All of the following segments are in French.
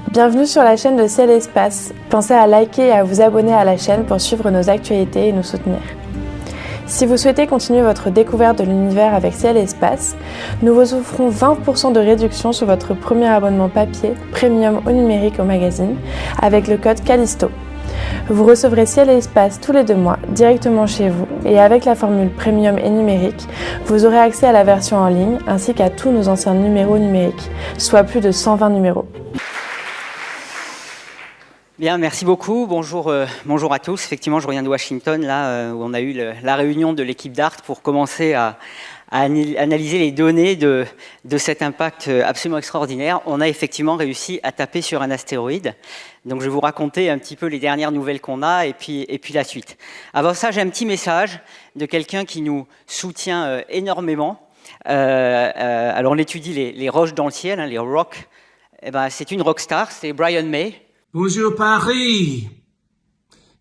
Bienvenue sur la chaîne de Ciel et Espace. Pensez à liker et à vous abonner à la chaîne pour suivre nos actualités et nous soutenir. Si vous souhaitez continuer votre découverte de l'univers avec Ciel et Espace, nous vous offrons 20% de réduction sur votre premier abonnement papier, premium ou numérique au magazine, avec le code Callisto. Vous recevrez Ciel et Espace tous les 2 mois directement chez vous et avec la formule premium et numérique, vous aurez accès à la version en ligne ainsi qu'à tous nos anciens numéros numériques, soit plus de 120 numéros. Bien, merci beaucoup. Bonjour, bonjour à tous. Effectivement, je reviens de Washington, là où on a eu la réunion de l'équipe DART pour commencer à analyser les données de cet impact absolument extraordinaire. On a effectivement réussi à taper sur un astéroïde. Donc, je vais vous raconter un petit peu les dernières nouvelles qu'on a et puis la suite. Avant ça, j'ai un petit message de quelqu'un qui nous soutient énormément. Alors, on étudie les roches dans le ciel, hein, les rocks. Eh ben, c'est une rockstar, c'est Brian May. Bonjour Paris.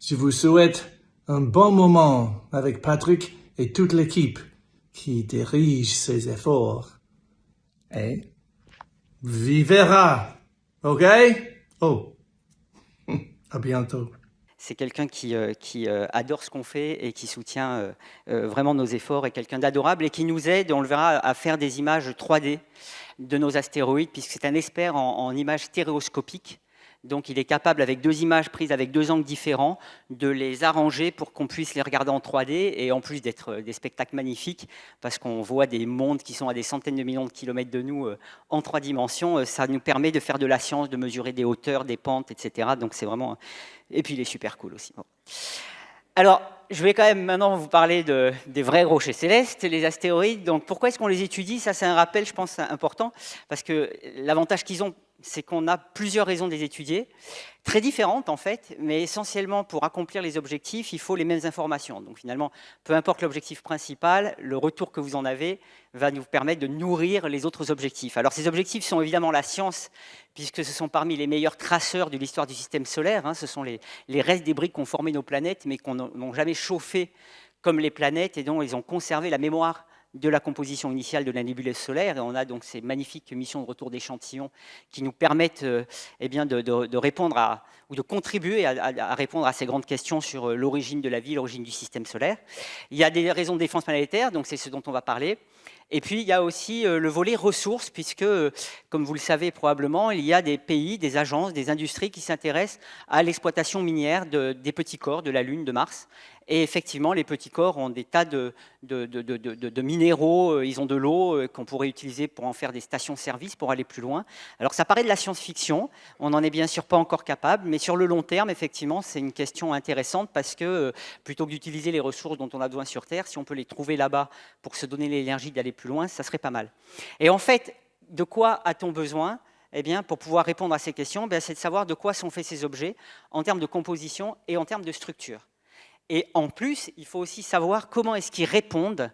Je vous souhaite un bon moment avec Patrick et toute l'équipe qui dirige ces efforts. Et vivera. OK? Oh. À bientôt. C'est quelqu'un qui adore ce qu'on fait et qui soutient vraiment nos efforts, et quelqu'un d'adorable et qui nous aide, on le verra, à faire des images 3D de nos astéroïdes, puisque c'est un expert en images stéréoscopiques. Donc il est capable, avec 2 images prises avec 2 angles différents, de les arranger pour qu'on puisse les regarder en 3D, et en plus d'être des spectacles magnifiques, parce qu'on voit des mondes qui sont à des centaines de millions de kilomètres de nous en 3 dimensions, ça nous permet de faire de la science, de mesurer des hauteurs, des pentes, etc. Donc c'est vraiment... Et puis il est super cool aussi. Bon. Alors, je vais quand même maintenant vous parler des vrais rochers célestes, les astéroïdes. Donc pourquoi est-ce qu'on les étudie? Ça, c'est un rappel, je pense, important, parce que l'avantage qu'ils ont, c'est qu'on a plusieurs raisons de les étudier, très différentes en fait, mais essentiellement pour accomplir les objectifs, il faut les mêmes informations. Donc finalement, peu importe l'objectif principal, le retour que vous en avez va nous permettre de nourrir les autres objectifs. Alors ces objectifs sont évidemment la science, puisque ce sont parmi les meilleurs traceurs de l'histoire du système solaire, hein. Ce sont les restes des briques qui ont formé nos planètes, mais qui n'ont jamais chauffé comme les planètes, et dont ils ont conservé la mémoire de la composition initiale de la nébuleuse solaire. Et on a donc ces magnifiques missions de retour d'échantillons qui nous permettent eh bien de répondre ou de contribuer à répondre à ces grandes questions sur l'origine de la vie, l'origine du système solaire. Il y a des raisons de défense planétaire, donc c'est ce dont on va parler. Et puis, il y a aussi le volet ressources, puisque, comme vous le savez probablement, il y a des pays, des agences, des industries qui s'intéressent à l'exploitation minière des petits corps de la Lune, de Mars. Et effectivement, les petits corps ont des tas de minéraux, ils ont de l'eau qu'on pourrait utiliser pour en faire des stations-service pour aller plus loin. Alors, ça paraît de la science-fiction, on n'en est bien sûr pas encore capable, mais sur le long terme, effectivement, c'est une question intéressante parce que plutôt que d'utiliser les ressources dont on a besoin sur Terre, si on peut les trouver là-bas pour se donner l'énergie d'aller plus loin, ça serait pas mal. Et en fait, de quoi a-t-on besoin ? Eh bien, pour pouvoir répondre à ces questions, c'est de savoir de quoi sont faits ces objets en termes de composition et en termes de structure. Et en plus, il faut aussi savoir comment est-ce qu'ils répondent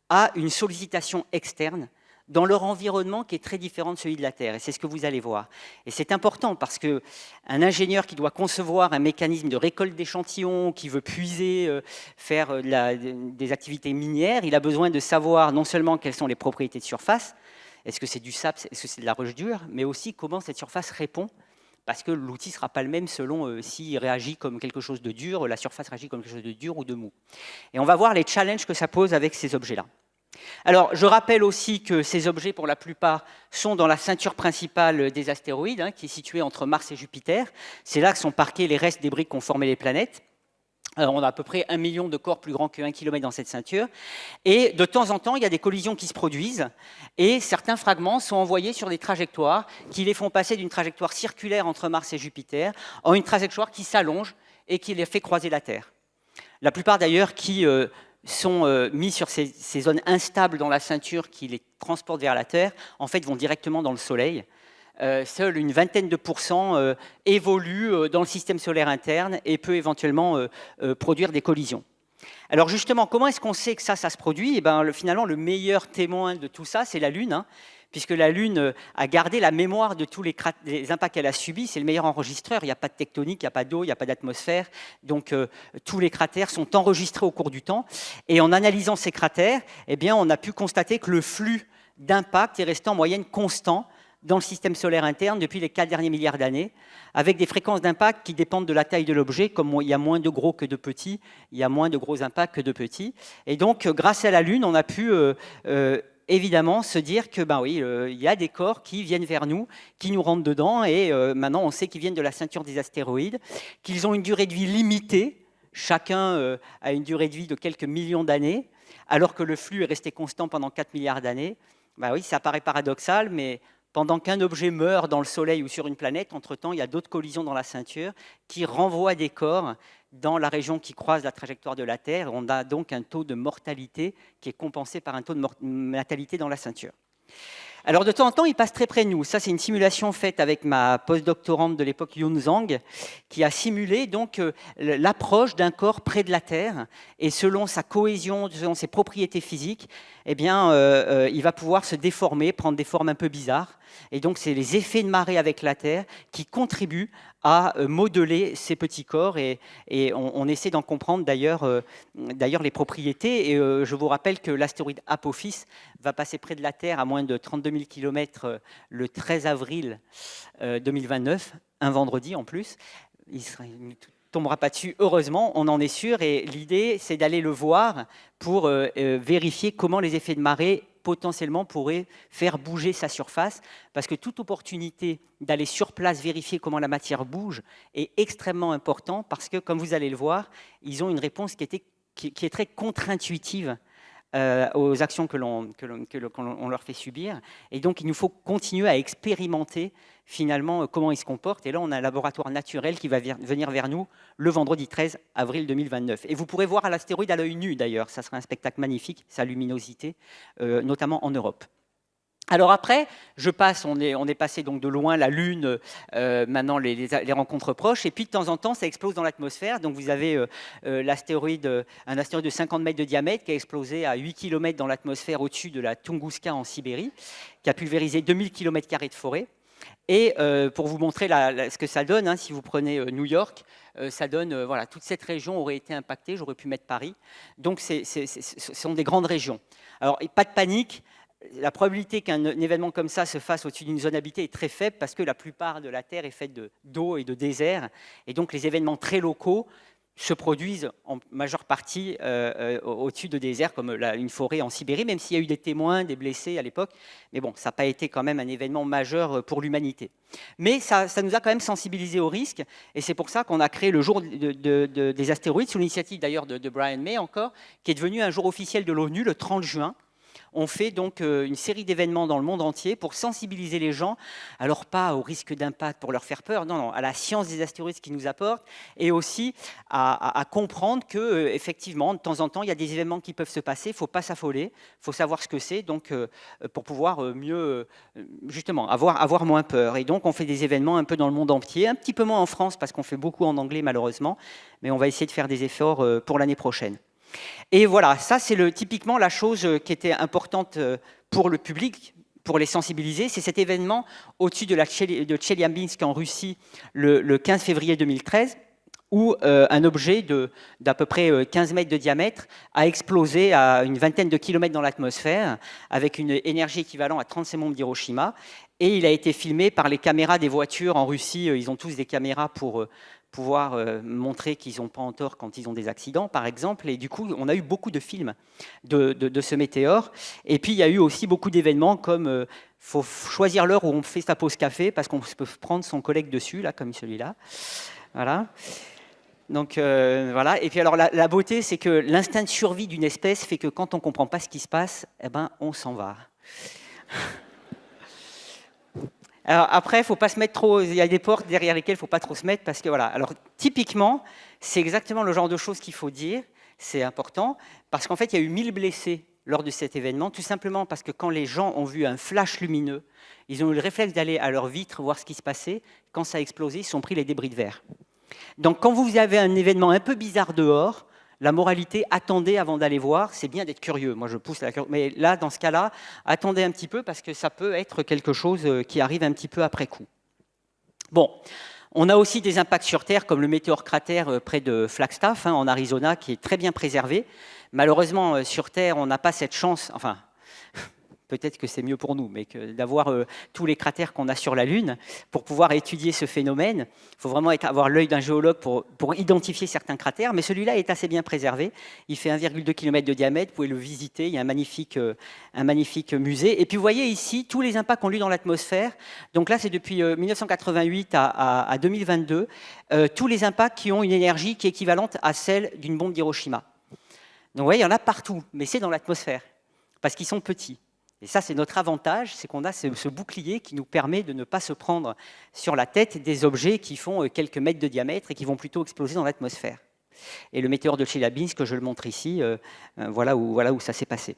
à une sollicitation externe dans leur environnement qui est très différent de celui de la Terre. Et c'est ce que vous allez voir. Et c'est important parce qu'un ingénieur qui doit concevoir un mécanisme de récolte d'échantillons, qui veut puiser, faire des activités minières, il a besoin de savoir non seulement quelles sont les propriétés de surface, est-ce que c'est du sable, est-ce que c'est de la roche dure, mais aussi comment cette surface répond, parce que l'outil ne sera pas le même selon s'il réagit comme quelque chose de dur, la surface réagit comme quelque chose de dur ou de mou. Et on va voir les challenges que ça pose avec ces objets-là. Alors, je rappelle aussi que ces objets, pour la plupart, sont dans la ceinture principale des astéroïdes, hein, qui est située entre Mars et Jupiter. C'est là que sont parqués les restes des briques qui ont formé les planètes. Alors, on a à peu près 1 million de corps plus grands que 1 km dans cette ceinture. Et de temps en temps, il y a des collisions qui se produisent. Et certains fragments sont envoyés sur des trajectoires qui les font passer d'une trajectoire circulaire entre Mars et Jupiter en une trajectoire qui s'allonge et qui les fait croiser la Terre. La plupart d'ailleurs qui sont mis sur ces zones instables dans la ceinture qui les transportent vers la Terre, en fait vont directement dans le Soleil. Seule une vingtaine de pourcents évolue dans le système solaire interne et peut éventuellement produire des collisions. Alors justement, comment est-ce qu'on sait que ça se produit? Eh bien, finalement, le meilleur témoin de tout ça, c'est la Lune, hein, puisque la Lune a gardé la mémoire de tous les impacts qu'elle a subis. C'est le meilleur enregistreur. Il n'y a pas de tectonique, il n'y a pas d'eau, il n'y a pas d'atmosphère. Donc, tous les cratères sont enregistrés au cours du temps. Et en analysant ces cratères, eh bien, on a pu constater que le flux d'impact est resté en moyenne constant dans le système solaire interne depuis les 4 derniers milliards d'années, avec des fréquences d'impact qui dépendent de la taille de l'objet. Comme il y a moins de gros que de petits, il y a moins de gros impacts que de petits. Et donc, grâce à la Lune, on a pu évidemment se dire que oui, il y a des corps qui viennent vers nous, qui nous rentrent dedans, et maintenant on sait qu'ils viennent de la ceinture des astéroïdes, qu'ils ont une durée de vie limitée, chacun a une durée de vie de quelques millions d'années, alors que le flux est resté constant pendant 4 milliards d'années. Oui, ça paraît paradoxal, mais pendant qu'un objet meurt dans le Soleil ou sur une planète, entre-temps, il y a d'autres collisions dans la ceinture qui renvoient des corps dans la région qui croise la trajectoire de la Terre. On a donc un taux de mortalité qui est compensé par un taux de natalité dans la ceinture. Alors de temps en temps, il passe très près de nous. Ça, c'est une simulation faite avec ma postdoctorante de l'époque, Yun Zhang, qui a simulé donc l'approche d'un corps près de la Terre. Et selon sa cohésion, selon ses propriétés physiques, il va pouvoir se déformer, prendre des formes un peu bizarres. Et donc, c'est les effets de marée avec la Terre qui contribuent à modeler ces petits corps. Et on essaie d'en comprendre d'ailleurs les propriétés. Et je vous rappelle que l'astéroïde Apophis va passer près de la Terre à moins de 32 000 km le 13 avril 2029, un vendredi en plus. Il ne tombera pas dessus, heureusement, on en est sûr. Et l'idée, c'est d'aller le voir pour vérifier comment les effets de marée potentiellement pourraient faire bouger sa surface, parce que toute opportunité d'aller sur place vérifier comment la matière bouge est extrêmement important, parce que, comme vous allez le voir, ils ont une réponse qui est très contre-intuitive aux actions que l'on leur fait subir. Et donc, il nous faut continuer à expérimenter finalement comment ils se comportent. Et là, on a un laboratoire naturel qui va venir vers nous le vendredi 13 avril 2029. Et vous pourrez voir l'astéroïde à l'œil nu, d'ailleurs. Ça sera un spectacle magnifique, sa luminosité, notamment en Europe. Alors après, je passe, on est passé donc de loin, la Lune, maintenant les rencontres proches, et puis de temps en temps, ça explose dans l'atmosphère. Donc vous avez un astéroïde de 50 mètres de diamètre qui a explosé à 8 km dans l'atmosphère au-dessus de la Tunguska en Sibérie, qui a pulvérisé 2000 km² de forêt. Et pour vous montrer ce que ça donne, si vous prenez New York, ça donne, toute cette région aurait été impactée, j'aurais pu mettre Paris. Donc ce sont des grandes régions. Alors, pas de panique. La probabilité qu'un événement comme ça se fasse au-dessus d'une zone habitée est très faible parce que la plupart de la Terre est faite d'eau et de désert. Et donc les événements très locaux se produisent en majeure partie au-dessus de déserts comme une forêt en Sibérie, même s'il y a eu des témoins, des blessés à l'époque. Mais bon, ça n'a pas été quand même un événement majeur pour l'humanité. Mais ça nous a quand même sensibilisés au risque, et c'est pour ça qu'on a créé le jour des astéroïdes, sous l'initiative d'ailleurs de Brian May encore, qui est devenu un jour officiel de l'ONU le 30 juin. On fait donc une série d'événements dans le monde entier pour sensibiliser les gens, alors pas au risque d'impact pour leur faire peur, non, à la science des astéroïdes qui nous apporte, et aussi à comprendre que effectivement, de temps en temps, il y a des événements qui peuvent se passer, il ne faut pas s'affoler, il faut savoir ce que c'est, donc pour pouvoir mieux, justement, avoir moins peur. Et donc, on fait des événements un peu dans le monde entier, un petit peu moins en France, parce qu'on fait beaucoup en anglais, malheureusement, mais on va essayer de faire des efforts pour l'année prochaine. Et voilà, ça c'est typiquement la chose qui était importante pour le public, pour les sensibiliser. C'est cet événement au-dessus de Tcheliabinsk en Russie le 15 février 2013, où un objet d'à peu près 15 mètres de diamètre a explosé à une vingtaine de kilomètres dans l'atmosphère, avec une énergie équivalente à 36 bombes d'Hiroshima. Et il a été filmé par les caméras des voitures en Russie. Ils ont tous des caméras pour pouvoir montrer qu'ils n'ont pas en tort quand ils ont des accidents, par exemple. Et du coup, on a eu beaucoup de films de ce météore. Et puis, il y a eu aussi beaucoup d'événements comme faut choisir l'heure où on fait sa pause café, parce qu'on peut prendre son collègue dessus, là, comme celui-là. Voilà. Donc, voilà. Et puis, alors, la beauté, c'est que l'instinct de survie d'une espèce fait que quand on ne comprend pas ce qui se passe, on s'en va. Alors après, il ne faut pas se mettre trop. Il y a des portes derrière lesquelles il ne faut pas trop se mettre, parce que voilà. Alors typiquement, c'est exactement le genre de choses qu'il faut dire. C'est important parce qu'en fait, il y a eu 1000 blessés lors de cet événement, tout simplement parce que quand les gens ont vu un flash lumineux, ils ont eu le réflexe d'aller à leur vitre voir ce qui se passait. Quand ça a explosé, ils se sont pris les débris de verre. Donc, quand vous avez un événement un peu bizarre dehors, la moralité, attendez avant d'aller voir, c'est bien d'être curieux. Moi, je pousse la curiosité. Mais là, dans ce cas-là, attendez un petit peu parce que ça peut être quelque chose qui arrive un petit peu après coup. Bon, on a aussi des impacts sur Terre, comme le météore cratère près de Flagstaff, en Arizona, qui est très bien préservé. Malheureusement, sur Terre, on n'a pas cette chance, enfin, peut-être que c'est mieux pour nous, mais d'avoir tous les cratères qu'on a sur la Lune, pour pouvoir étudier ce phénomène, il faut vraiment avoir l'œil d'un géologue pour identifier certains cratères, mais celui-là est assez bien préservé. Il fait 1,2 km de diamètre, vous pouvez le visiter, il y a un magnifique musée. Et puis vous voyez ici tous les impacts qu'on a eu dans l'atmosphère. Donc là, c'est depuis 1988 à 2022, tous les impacts qui ont une énergie qui est équivalente à celle d'une bombe d'Hiroshima. Donc vous voyez, il y en a partout, mais c'est dans l'atmosphère, parce qu'ils sont petits. Et ça, c'est notre avantage, c'est qu'on a ce bouclier qui nous permet de ne pas se prendre sur la tête des objets qui font quelques mètres de diamètre et qui vont plutôt exploser dans l'atmosphère. Et le météore de Tcheliabinsk, que je le montre ici, voilà où ça s'est passé.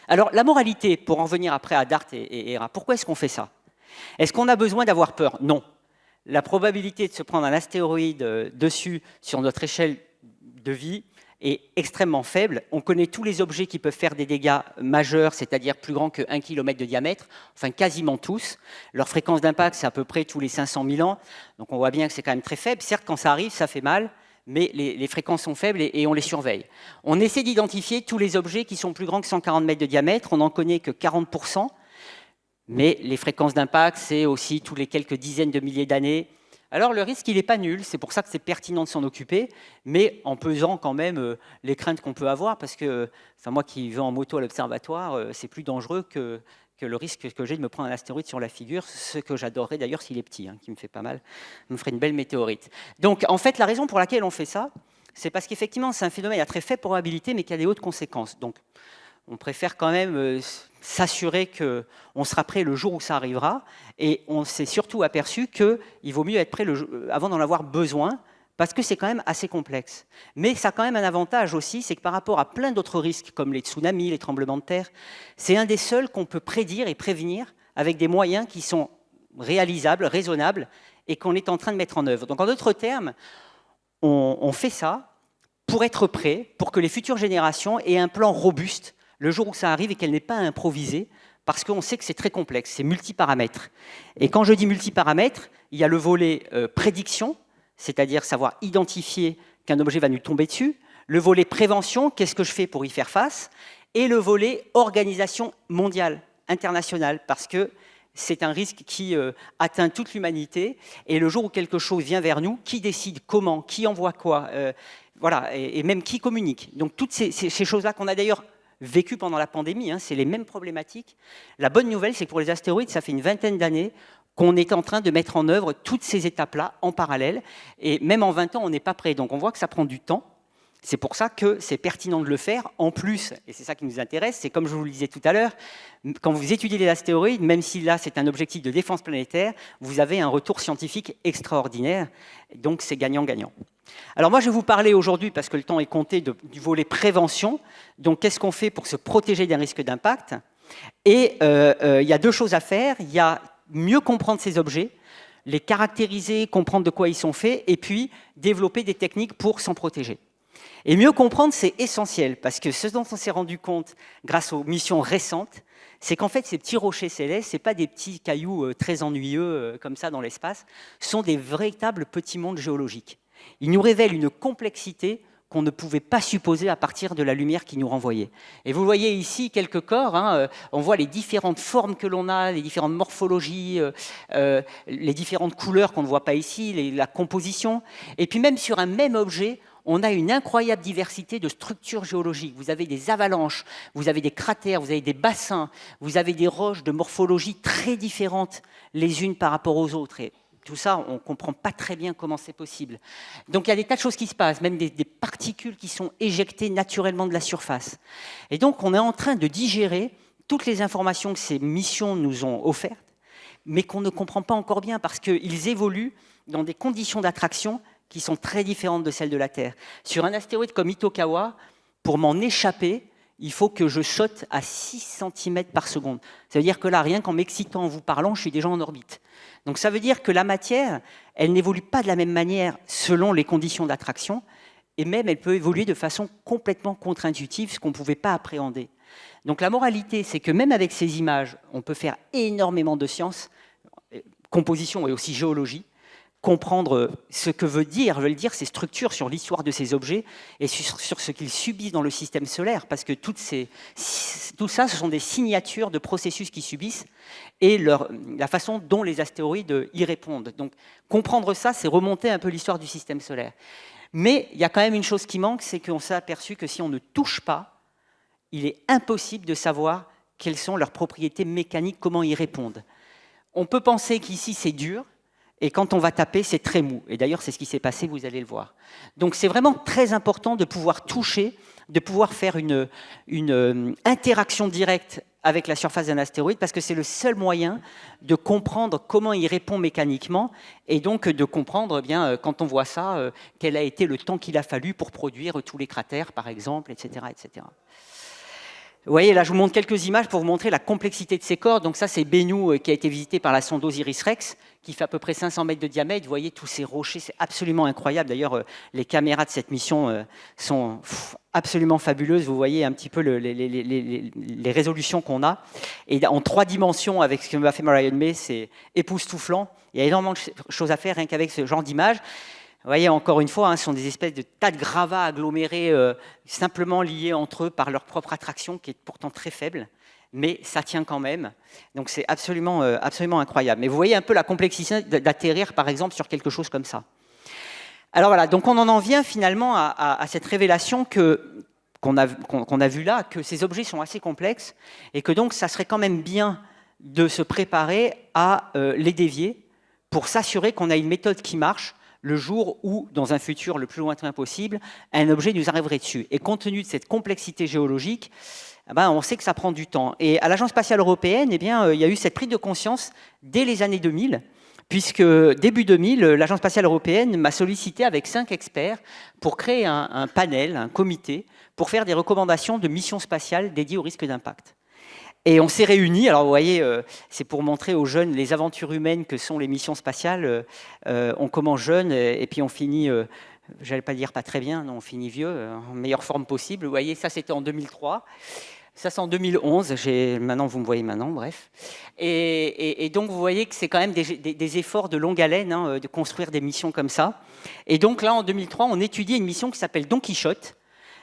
Alors, la moralité, pour en venir après à DART et ERA, pourquoi est-ce qu'on fait ça? Est-ce qu'on a besoin d'avoir peur? Non. La probabilité de se prendre un astéroïde dessus sur notre échelle de vie est extrêmement faible. On connaît tous les objets qui peuvent faire des dégâts majeurs, c'est-à-dire plus grands que 1 km de diamètre, enfin quasiment tous. Leur fréquence d'impact, c'est à peu près tous les 500 000 ans, donc on voit bien que c'est quand même très faible. Certes, quand ça arrive, ça fait mal, mais les fréquences sont faibles et on les surveille. On essaie d'identifier tous les objets qui sont plus grands que 140 mètres de diamètre, on n'en connaît que 40%, mais les fréquences d'impact, c'est aussi tous les quelques dizaines de milliers d'années. Alors le risque, il n'est pas nul, c'est pour ça que c'est pertinent de s'en occuper, mais en pesant quand même les craintes qu'on peut avoir, parce que moi qui vais en moto à l'observatoire, c'est plus dangereux que le risque que j'ai de me prendre un astéroïde sur la figure, ce que j'adorerais d'ailleurs s'il est petit, qui me fait pas mal, me ferait une belle météorite. Donc en fait, la raison pour laquelle on fait ça, c'est parce qu'effectivement, c'est un phénomène à très faible probabilité, mais qui a des hautes conséquences. Donc on préfère quand même s'assurer qu'on sera prêt le jour où ça arrivera, et on s'est surtout aperçu qu'il vaut mieux être prêt avant d'en avoir besoin, parce que c'est quand même assez complexe. Mais ça a quand même un avantage aussi, c'est que par rapport à plein d'autres risques, comme les tsunamis, les tremblements de terre, c'est un des seuls qu'on peut prédire et prévenir avec des moyens qui sont réalisables, raisonnables, et qu'on est en train de mettre en œuvre. Donc en d'autres termes, on fait ça pour être prêt, pour que les futures générations aient un plan robuste le jour où ça arrive et qu'elle n'est pas improvisée, parce qu'on sait que c'est très complexe, c'est multiparamètres. Et quand je dis multiparamètres, il y a le volet prédiction, c'est-à-dire savoir identifier qu'un objet va nous tomber dessus, le volet prévention, qu'est-ce que je fais pour y faire face, et le volet organisation mondiale, internationale, parce que c'est un risque qui atteint toute l'humanité, et le jour où quelque chose vient vers nous, qui décide comment, qui envoie quoi, voilà, et même qui communique. Donc toutes ces choses-là qu'on a d'ailleurs vécu pendant la pandémie, c'est les mêmes problématiques. La bonne nouvelle, c'est que pour les astéroïdes, ça fait une vingtaine d'années qu'on est en train de mettre en œuvre toutes ces étapes-là en parallèle, et même en 20 ans, on n'est pas prêt. Donc on voit que ça prend du temps. C'est pour ça que c'est pertinent de le faire. En plus, et c'est ça qui nous intéresse, c'est comme je vous le disais tout à l'heure, quand vous étudiez les astéroïdes, même si là c'est un objectif de défense planétaire, vous avez un retour scientifique extraordinaire, donc c'est gagnant-gagnant. Alors moi je vais vous parler aujourd'hui, parce que le temps est compté, du volet prévention. Donc qu'est-ce qu'on fait pour se protéger d'un risque d'impact? Et il y a deux choses à faire. Il y a mieux comprendre ces objets, les caractériser, comprendre de quoi ils sont faits, et puis développer des techniques pour s'en protéger. Et mieux comprendre, c'est essentiel, parce que ce dont on s'est rendu compte grâce aux missions récentes, c'est qu'en fait, ces petits rochers célestes, ce n'est pas des petits cailloux très ennuyeux comme ça dans l'espace, sont des véritables petits mondes géologiques. Ils nous révèlent une complexité qu'on ne pouvait pas supposer à partir de la lumière qui nous renvoyait. Et vous voyez ici quelques corps, on voit les différentes formes que l'on a, les différentes morphologies, les différentes couleurs qu'on ne voit pas ici, la composition. Et puis même sur un même objet, on a une incroyable diversité de structures géologiques. Vous avez des avalanches, vous avez des cratères, vous avez des bassins, vous avez des roches de morphologie très différentes les unes par rapport aux autres. Et tout ça, on ne comprend pas très bien comment c'est possible. Donc il y a des tas de choses qui se passent, même des particules qui sont éjectées naturellement de la surface. Et donc on est en train de digérer toutes les informations que ces missions nous ont offertes, mais qu'on ne comprend pas encore bien parce qu'ils évoluent dans des conditions d'attraction qui sont très différentes de celles de la Terre. Sur un astéroïde comme Itokawa, pour m'en échapper, il faut que je saute à 6 cm par seconde. Ça veut dire que là, rien qu'en m'excitant, en vous parlant, je suis déjà en orbite. Donc ça veut dire que la matière, elle n'évolue pas de la même manière selon les conditions d'attraction, et même elle peut évoluer de façon complètement contre-intuitive, ce qu'on ne pouvait pas appréhender. Donc la moralité, c'est que même avec ces images, on peut faire énormément de sciences, composition et aussi géologie, comprendre ce que veulent dire ces structures sur l'histoire de ces objets et sur ce qu'ils subissent dans le système solaire, parce que tout ça, ce sont des signatures de processus qu'ils subissent et la façon dont les astéroïdes y répondent. Donc, comprendre ça, c'est remonter un peu l'histoire du système solaire. Mais il y a quand même une chose qui manque, c'est qu'on s'est aperçu que si on ne touche pas, il est impossible de savoir quelles sont leurs propriétés mécaniques, comment ils répondent. On peut penser qu'ici, c'est dur, et quand on va taper, c'est très mou. Et d'ailleurs, c'est ce qui s'est passé, vous allez le voir. Donc, c'est vraiment très important de pouvoir toucher, de pouvoir faire une interaction directe avec la surface d'un astéroïde, parce que c'est le seul moyen de comprendre comment il répond mécaniquement, et donc de comprendre, eh bien, quand on voit ça, quel a été le temps qu'il a fallu pour produire tous les cratères, par exemple, etc., etc. Vous voyez, là, je vous montre quelques images pour vous montrer la complexité de ces corps. Donc ça, c'est Bennu qui a été visité par la sonde OSIRIS-REx, qui fait à peu près 500 mètres de diamètre. Vous voyez tous ces rochers, c'est absolument incroyable. D'ailleurs, les caméras de cette mission sont absolument fabuleuses. Vous voyez un petit peu les résolutions qu'on a. Et en 3 dimensions, avec ce que m'a fait Marion May, c'est époustouflant. Il y a énormément de choses à faire rien qu'avec ce genre d'image. Vous voyez, encore une fois, ce sont des espèces de tas de gravats agglomérés, simplement liés entre eux par leur propre attraction, qui est pourtant très faible, mais ça tient quand même. Donc c'est absolument incroyable. Mais vous voyez un peu la complexité d'atterrir, par exemple, sur quelque chose comme ça. Alors voilà, donc on en vient finalement à cette révélation qu'on a vue là, que ces objets sont assez complexes, et que donc ça serait quand même bien de se préparer à les dévier pour s'assurer qu'on a une méthode qui marche le jour où, dans un futur le plus lointain possible, un objet nous arriverait dessus. Et compte tenu de cette complexité géologique, on sait que ça prend du temps. Et à l'Agence spatiale européenne, il y a eu cette prise de conscience dès les années 2000, puisque début 2000, l'Agence spatiale européenne m'a sollicité avec 5 experts pour créer un panel, un comité, pour faire des recommandations de missions spatiales dédiées au risque d'impact. Et on s'est réunis, alors vous voyez, c'est pour montrer aux jeunes les aventures humaines que sont les missions spatiales. On commence jeune et puis on finit, j'allais pas dire pas très bien, non, on finit vieux, en meilleure forme possible. Vous voyez, ça c'était en 2003, ça c'est en 2011, maintenant vous me voyez maintenant, bref. Et donc vous voyez que c'est quand même des efforts de longue haleine de construire des missions comme ça. Et donc là en 2003, on étudiait une mission qui s'appelle Don Quichotte.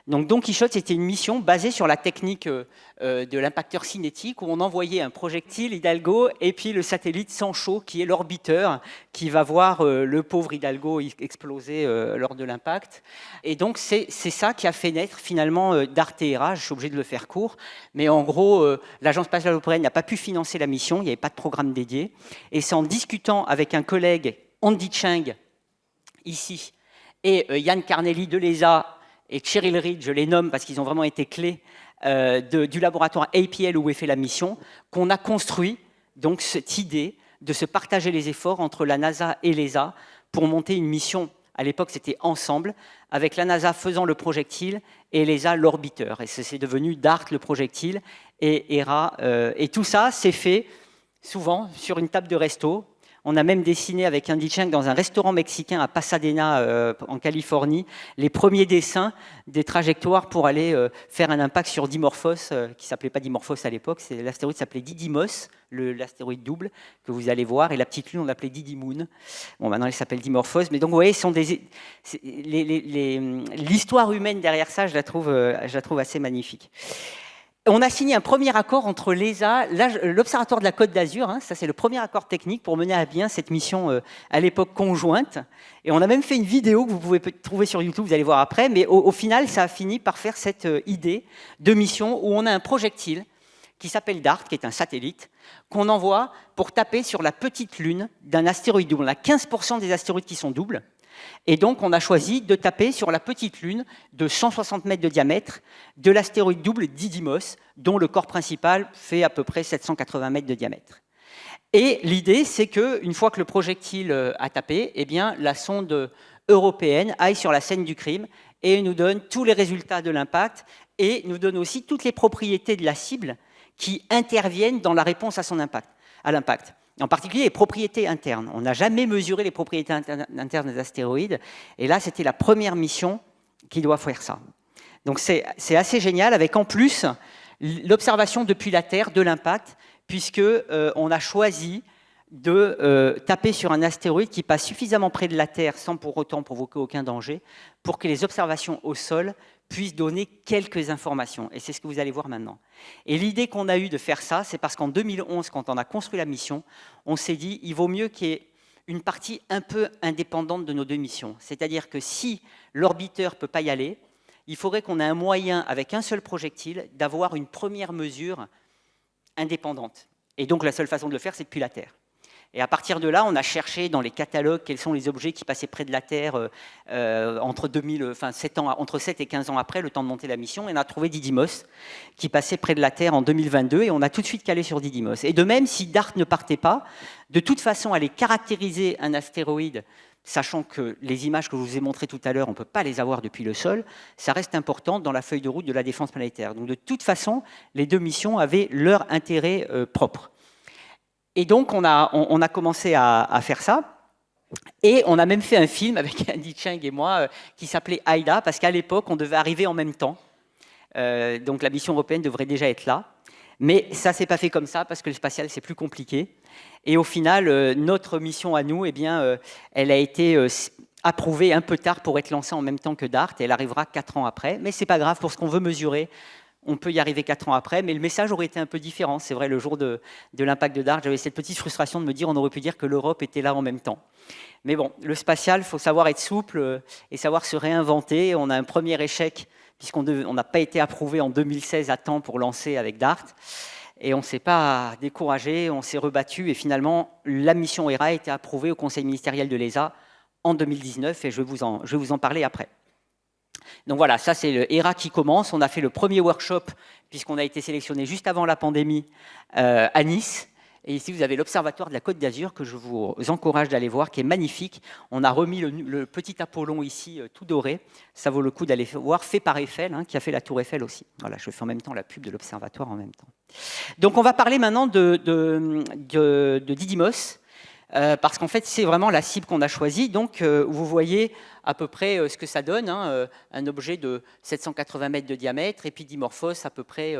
Donc Don Quichotte, c'était une mission basée sur la technique de l'impacteur cinétique où on envoyait un projectile Hidalgo et puis le satellite Sancho qui est l'orbiteur qui va voir le pauvre Hidalgo exploser lors de l'impact. Et donc c'est ça qui a fait naître finalement Darteera. Je suis obligé de le faire court, mais en gros l'Agence spatiale européenne n'a pas pu financer la mission, il n'y avait pas de programme dédié. Et c'est en discutant avec un collègue, Andy Cheng, ici, et Yann Carnelli de l'ESA, et Cheryl Reed, je les nomme parce qu'ils ont vraiment été clés du laboratoire APL où est fait la mission, qu'on a construit donc cette idée de se partager les efforts entre la NASA et l'ESA pour monter une mission. À l'époque, c'était ensemble, avec la NASA faisant le projectile et l'ESA l'orbiteur. Et c'est devenu DART le projectile et ERA. Et tout ça, c'est fait souvent sur une table de resto. On a même dessiné avec Andy Cheng dans un restaurant mexicain à Pasadena, en Californie, les premiers dessins des trajectoires pour aller faire un impact sur Dimorphos, qui ne s'appelait pas Dimorphos à l'époque, l'astéroïde s'appelait Didymos, l'astéroïde double que vous allez voir, et la petite lune, on l'appelait Didymoon. Bon, maintenant, elle s'appelle Dimorphos, mais donc, vous voyez, l'histoire humaine derrière ça, je la trouve assez magnifique. On a signé un premier accord entre l'ESA, l'Observatoire de la Côte d'Azur, ça c'est le premier accord technique pour mener à bien cette mission à l'époque conjointe. Et on a même fait une vidéo que vous pouvez trouver sur YouTube, vous allez voir après, mais au final, ça a fini par faire cette idée de mission où on a un projectile qui s'appelle DART, qui est un satellite, qu'on envoie pour taper sur la petite lune d'un astéroïde double. On a 15% des astéroïdes qui sont doubles. Et donc, on a choisi de taper sur la petite lune de 160 mètres de diamètre de l'astéroïde double Didymos, dont le corps principal fait à peu près 780 mètres de diamètre. Et l'idée, c'est qu'une fois que le projectile a tapé, eh bien, la sonde européenne aille sur la scène du crime et nous donne tous les résultats de l'impact et nous donne aussi toutes les propriétés de la cible qui interviennent dans la réponse à l'impact. En particulier les propriétés internes. On n'a jamais mesuré les propriétés internes des astéroïdes. Et là, c'était la première mission qui doit faire ça. Donc c'est assez génial, avec en plus l'observation depuis la Terre de l'impact, puisqu'on a choisi de taper sur un astéroïde qui passe suffisamment près de la Terre sans pour autant provoquer aucun danger pour que les observations au sol puissent donner quelques informations. Et c'est ce que vous allez voir maintenant. Et l'idée qu'on a eue de faire ça, c'est parce qu'en 2011, quand on a construit la mission, on s'est dit il vaut mieux qu'il y ait une partie un peu indépendante de nos deux missions. C'est-à-dire que si l'orbiteur ne peut pas y aller, il faudrait qu'on ait un moyen, avec un seul projectile, d'avoir une première mesure indépendante. Et donc la seule façon de le faire, c'est depuis la Terre. Et à partir de là, on a cherché dans les catalogues quels sont les objets qui passaient près de la Terre entre 7 et 15 ans après, le temps de monter la mission. Et on a trouvé Didymos, qui passait près de la Terre en 2022, et on a tout de suite calé sur Didymos. Et de même, si DART ne partait pas, de toute façon, aller caractériser un astéroïde, sachant que les images que je vous ai montrées tout à l'heure, on ne peut pas les avoir depuis le sol, ça reste important dans la feuille de route de la défense planétaire. Donc de toute façon, les deux missions avaient leur intérêt propre. Et donc, on a commencé à faire ça. Et on a même fait un film avec Andy Cheng et moi qui s'appelait AIDA, parce qu'à l'époque, on devait arriver en même temps. Donc, la mission européenne devrait déjà être là. Mais ça ne s'est pas fait comme ça, parce que le spatial, c'est plus compliqué. Et au final, notre mission à nous, eh bien, elle a été approuvée un peu tard pour être lancée en même temps que DART. Et elle arrivera 4 ans après. Mais ce n'est pas grave, pour ce qu'on veut mesurer, on peut y arriver 4 ans après, mais le message aurait été un peu différent. C'est vrai, le jour de l'impact de DART, j'avais cette petite frustration de me dire on aurait pu dire que l'Europe était là en même temps. Mais bon, le spatial, il faut savoir être souple et savoir se réinventer. On a un premier échec, puisqu'on n'a pas été approuvé en 2016 à temps pour lancer avec DART. Et on ne s'est pas découragé, on s'est rebattu. Et finalement, la mission ERA a été approuvée au Conseil ministériel de l'ESA en 2019, et je vais vous en parler après. Donc voilà, ça c'est le ERA qui commence. On a fait le premier workshop, puisqu'on a été sélectionné juste avant la pandémie à Nice. Et ici, vous avez l'Observatoire de la Côte d'Azur, que je vous encourage d'aller voir, qui est magnifique. On a remis le petit Apollon ici, tout doré. Ça vaut le coup d'aller voir, fait par Eiffel, qui a fait la tour Eiffel aussi. Voilà, je fais en même temps la pub de l'Observatoire en même temps. Donc on va parler maintenant de Didymos. Parce qu'en fait, c'est vraiment la cible qu'on a choisie. Donc, vous voyez à peu près ce que ça donne, un objet de 780 mètres de diamètre, et puis Dimorphos à peu près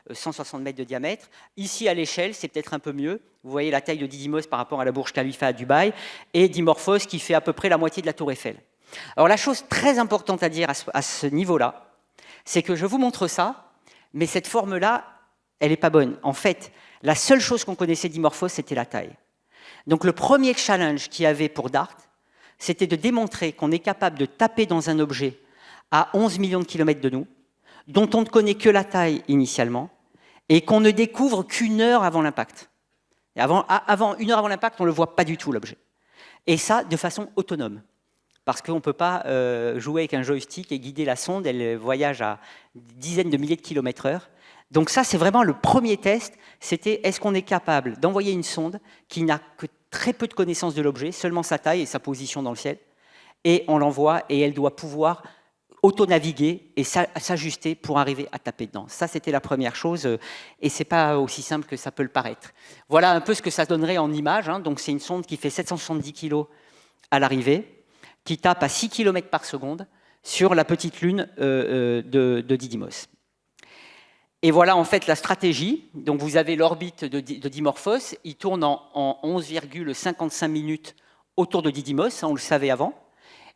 160 mètres de diamètre. Ici, à l'échelle, c'est peut-être un peu mieux. Vous voyez la taille de Didymos par rapport à la Burj Khalifa à Dubaï, et Dimorphos qui fait à peu près la moitié de la tour Eiffel. Alors, la chose très importante à dire à ce niveau-là, c'est que je vous montre ça, mais cette forme-là, elle n'est pas bonne. En fait, la seule chose qu'on connaissait de Dimorphos, c'était la taille. Donc le premier challenge qu'il y avait pour DART, c'était de démontrer qu'on est capable de taper dans un objet à 11 millions de kilomètres de nous, dont on ne connaît que la taille initialement, et qu'on ne découvre qu'une heure avant l'impact. Une heure avant l'impact, on ne le voit pas du tout, l'objet. Et ça, de façon autonome. Parce qu'on ne peut pas jouer avec un joystick et guider la sonde, elle voyage à dizaines de milliers de kilomètres heure. Donc ça, c'est vraiment le premier test, c'était est-ce qu'on est capable d'envoyer une sonde qui n'a que très peu de connaissance de l'objet, seulement sa taille et sa position dans le ciel, et on l'envoie et elle doit pouvoir auto-naviguer et s'ajuster pour arriver à taper dedans. Ça, c'était la première chose, et ce n'est pas aussi simple que ça peut le paraître. Voilà un peu ce que ça donnerait en image. Donc c'est une sonde qui fait 770 kg à l'arrivée, qui tape à 6 km par seconde sur la petite lune de Didymos. Et voilà en fait la stratégie. Donc vous avez l'orbite de Dimorphos, il tourne en 11,55 minutes autour de Didymos, ça on le savait avant.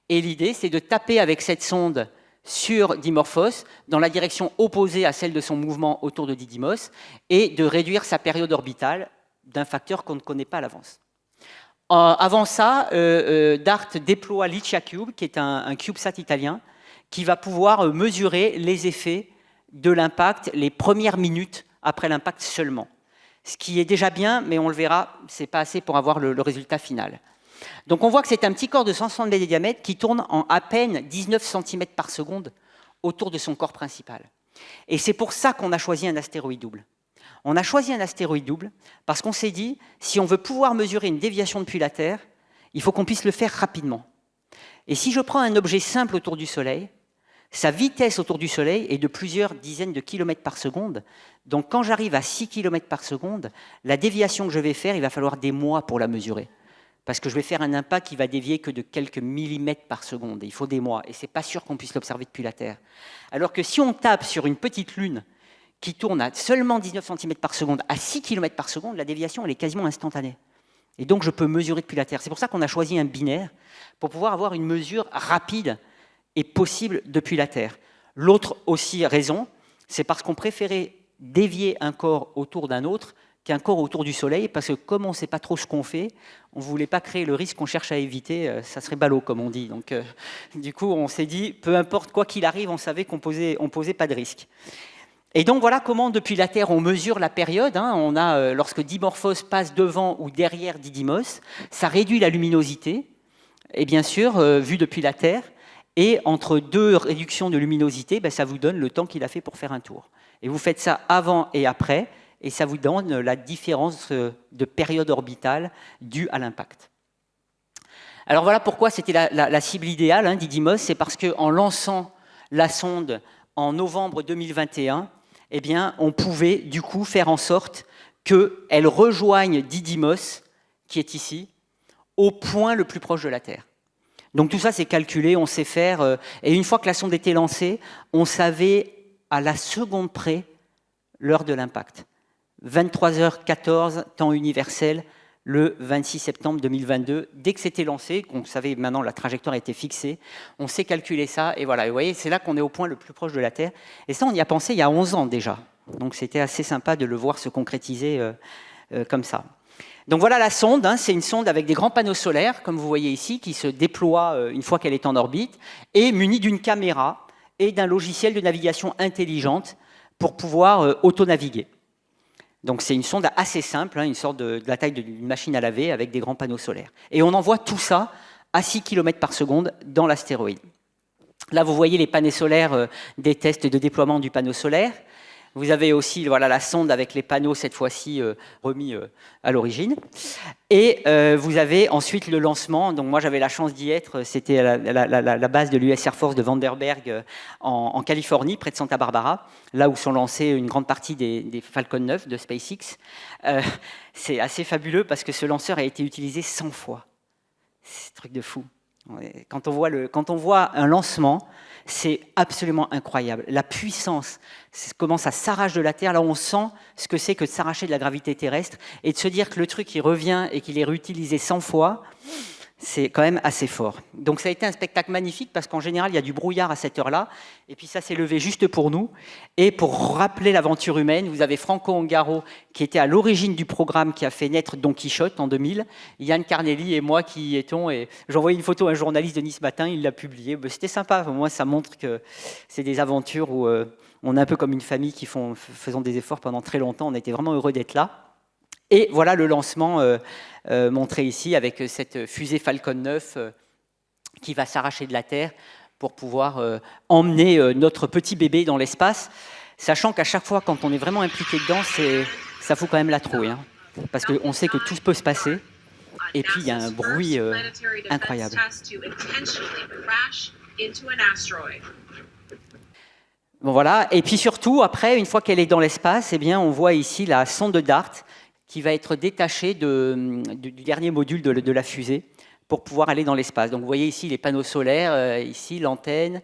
Et l'idée c'est de taper avec cette sonde sur Dimorphos dans la direction opposée à celle de son mouvement autour de Didymos et de réduire sa période orbitale d'un facteur qu'on ne connaît pas à l'avance. Avant ça, DART déploie l'ICIA-Cube, qui est un CubeSat italien, qui va pouvoir mesurer les effets de l'impact les premières minutes après l'impact seulement. Ce qui est déjà bien, mais on le verra, ce n'est pas assez pour avoir le résultat final. Donc on voit que c'est un petit corps de 160 mètres de diamètre qui tourne en à peine 19 cm par seconde autour de son corps principal. Et c'est pour ça qu'on a choisi un astéroïde double. On a choisi un astéroïde double parce qu'on s'est dit, si on veut pouvoir mesurer une déviation depuis la Terre, il faut qu'on puisse le faire rapidement. Et si je prends un objet simple autour du Soleil, sa vitesse autour du Soleil est de plusieurs dizaines de kilomètres par seconde. Donc quand j'arrive à 6 km par seconde, la déviation que je vais faire, il va falloir des mois pour la mesurer. Parce que je vais faire un impact qui va dévier que de quelques millimètres par seconde. Et il faut des mois. Et ce n'est pas sûr qu'on puisse l'observer depuis la Terre. Alors que si on tape sur une petite lune qui tourne à seulement 19 cm par seconde, à 6 km par seconde, la déviation elle est quasiment instantanée. Et donc, je peux mesurer depuis la Terre. C'est pour ça qu'on a choisi un binaire, pour pouvoir avoir une mesure rapide et possible depuis la Terre. L'autre aussi raison, c'est parce qu'on préférait dévier un corps autour d'un autre qu'un corps autour du Soleil, parce que comme on ne sait pas trop ce qu'on fait, on ne voulait pas créer le risque qu'on cherche à éviter, ça serait ballot, comme on dit. Donc, du coup, on s'est dit, peu importe quoi qu'il arrive, on savait qu'on posait pas de risque. Et donc, voilà comment, depuis la Terre, on mesure la période. On a, lorsque Dimorphos passe devant ou derrière Didymos, ça réduit la luminosité, et bien sûr, vu depuis la Terre, et entre deux réductions de luminosité, ça vous donne le temps qu'il a fait pour faire un tour. Et vous faites ça avant et après, et ça vous donne la différence de période orbitale due à l'impact. Alors voilà pourquoi c'était la cible idéale, Didymos, c'est parce qu'en lançant la sonde en novembre 2021, eh bien, on pouvait du coup faire en sorte qu'elle rejoigne Didymos, qui est ici, au point le plus proche de la Terre. Donc tout ça, c'est calculé, on sait faire. Et une fois que la sonde était lancée, on savait à la seconde près l'heure de l'impact. 23h14, temps universel, le 26 septembre 2022. Dès que c'était lancé, on savait maintenant la trajectoire était fixée, on sait calculer ça. Et voilà, et vous voyez, c'est là qu'on est au point le plus proche de la Terre. Et ça, on y a pensé il y a 11 ans déjà. Donc c'était assez sympa de le voir se concrétiser comme ça. Donc voilà la sonde, c'est une sonde avec des grands panneaux solaires, comme vous voyez ici, qui se déploie une fois qu'elle est en orbite, et munie d'une caméra et d'un logiciel de navigation intelligente pour pouvoir auto-naviguer. Donc c'est une sonde assez simple, une sorte de la taille d'une machine à laver avec des grands panneaux solaires. Et on envoie tout ça à 6 km par seconde dans l'astéroïde. Là, vous voyez les panneaux solaires des tests de déploiement du panneau solaire. Vous avez aussi la sonde avec les panneaux, cette fois-ci remis à l'origine. Et vous avez ensuite le lancement. Donc moi, j'avais la chance d'y être. C'était la base de l'US Air Force de Vandenberg en Californie, près de Santa Barbara, là où sont lancés une grande partie des Falcon 9 de SpaceX. C'est assez fabuleux parce que ce lanceur a été utilisé 100 fois. C'est un truc de fou. Quand on voit un lancement, c'est absolument incroyable. La puissance, comment ça s'arrache de la Terre, là on sent ce que c'est que de s'arracher de la gravité terrestre, et de se dire que le truc il revient et qu'il est réutilisé 100 fois, c'est quand même assez fort. Donc ça a été un spectacle magnifique, parce qu'en général il y a du brouillard à cette heure-là, et puis ça s'est levé juste pour nous. Et pour rappeler l'aventure humaine, vous avez Franco Ongaro, qui était à l'origine du programme qui a fait naître Don Quichotte en 2000, Yann Carnelli et moi qui y étions, et j'ai envoyé une photo à un journaliste de Nice Matin, il l'a publiée. C'était sympa, au moins ça montre que c'est des aventures où on est un peu comme une famille qui faisons des efforts pendant très longtemps, on était vraiment heureux d'être là. Et voilà le lancement montré ici avec cette fusée Falcon 9 qui va s'arracher de la Terre pour pouvoir emmener notre petit bébé dans l'espace, sachant qu'à chaque fois, quand on est vraiment impliqué dedans, ça fout quand même la trouille, parce qu'on sait que tout peut se passer, et puis il y a un bruit incroyable. Bon, voilà. Et puis surtout, après, une fois qu'elle est dans l'espace, eh bien, on voit ici la sonde DART qui va être détachée du dernier module de la fusée pour pouvoir aller dans l'espace. Donc vous voyez ici les panneaux solaires, ici l'antenne.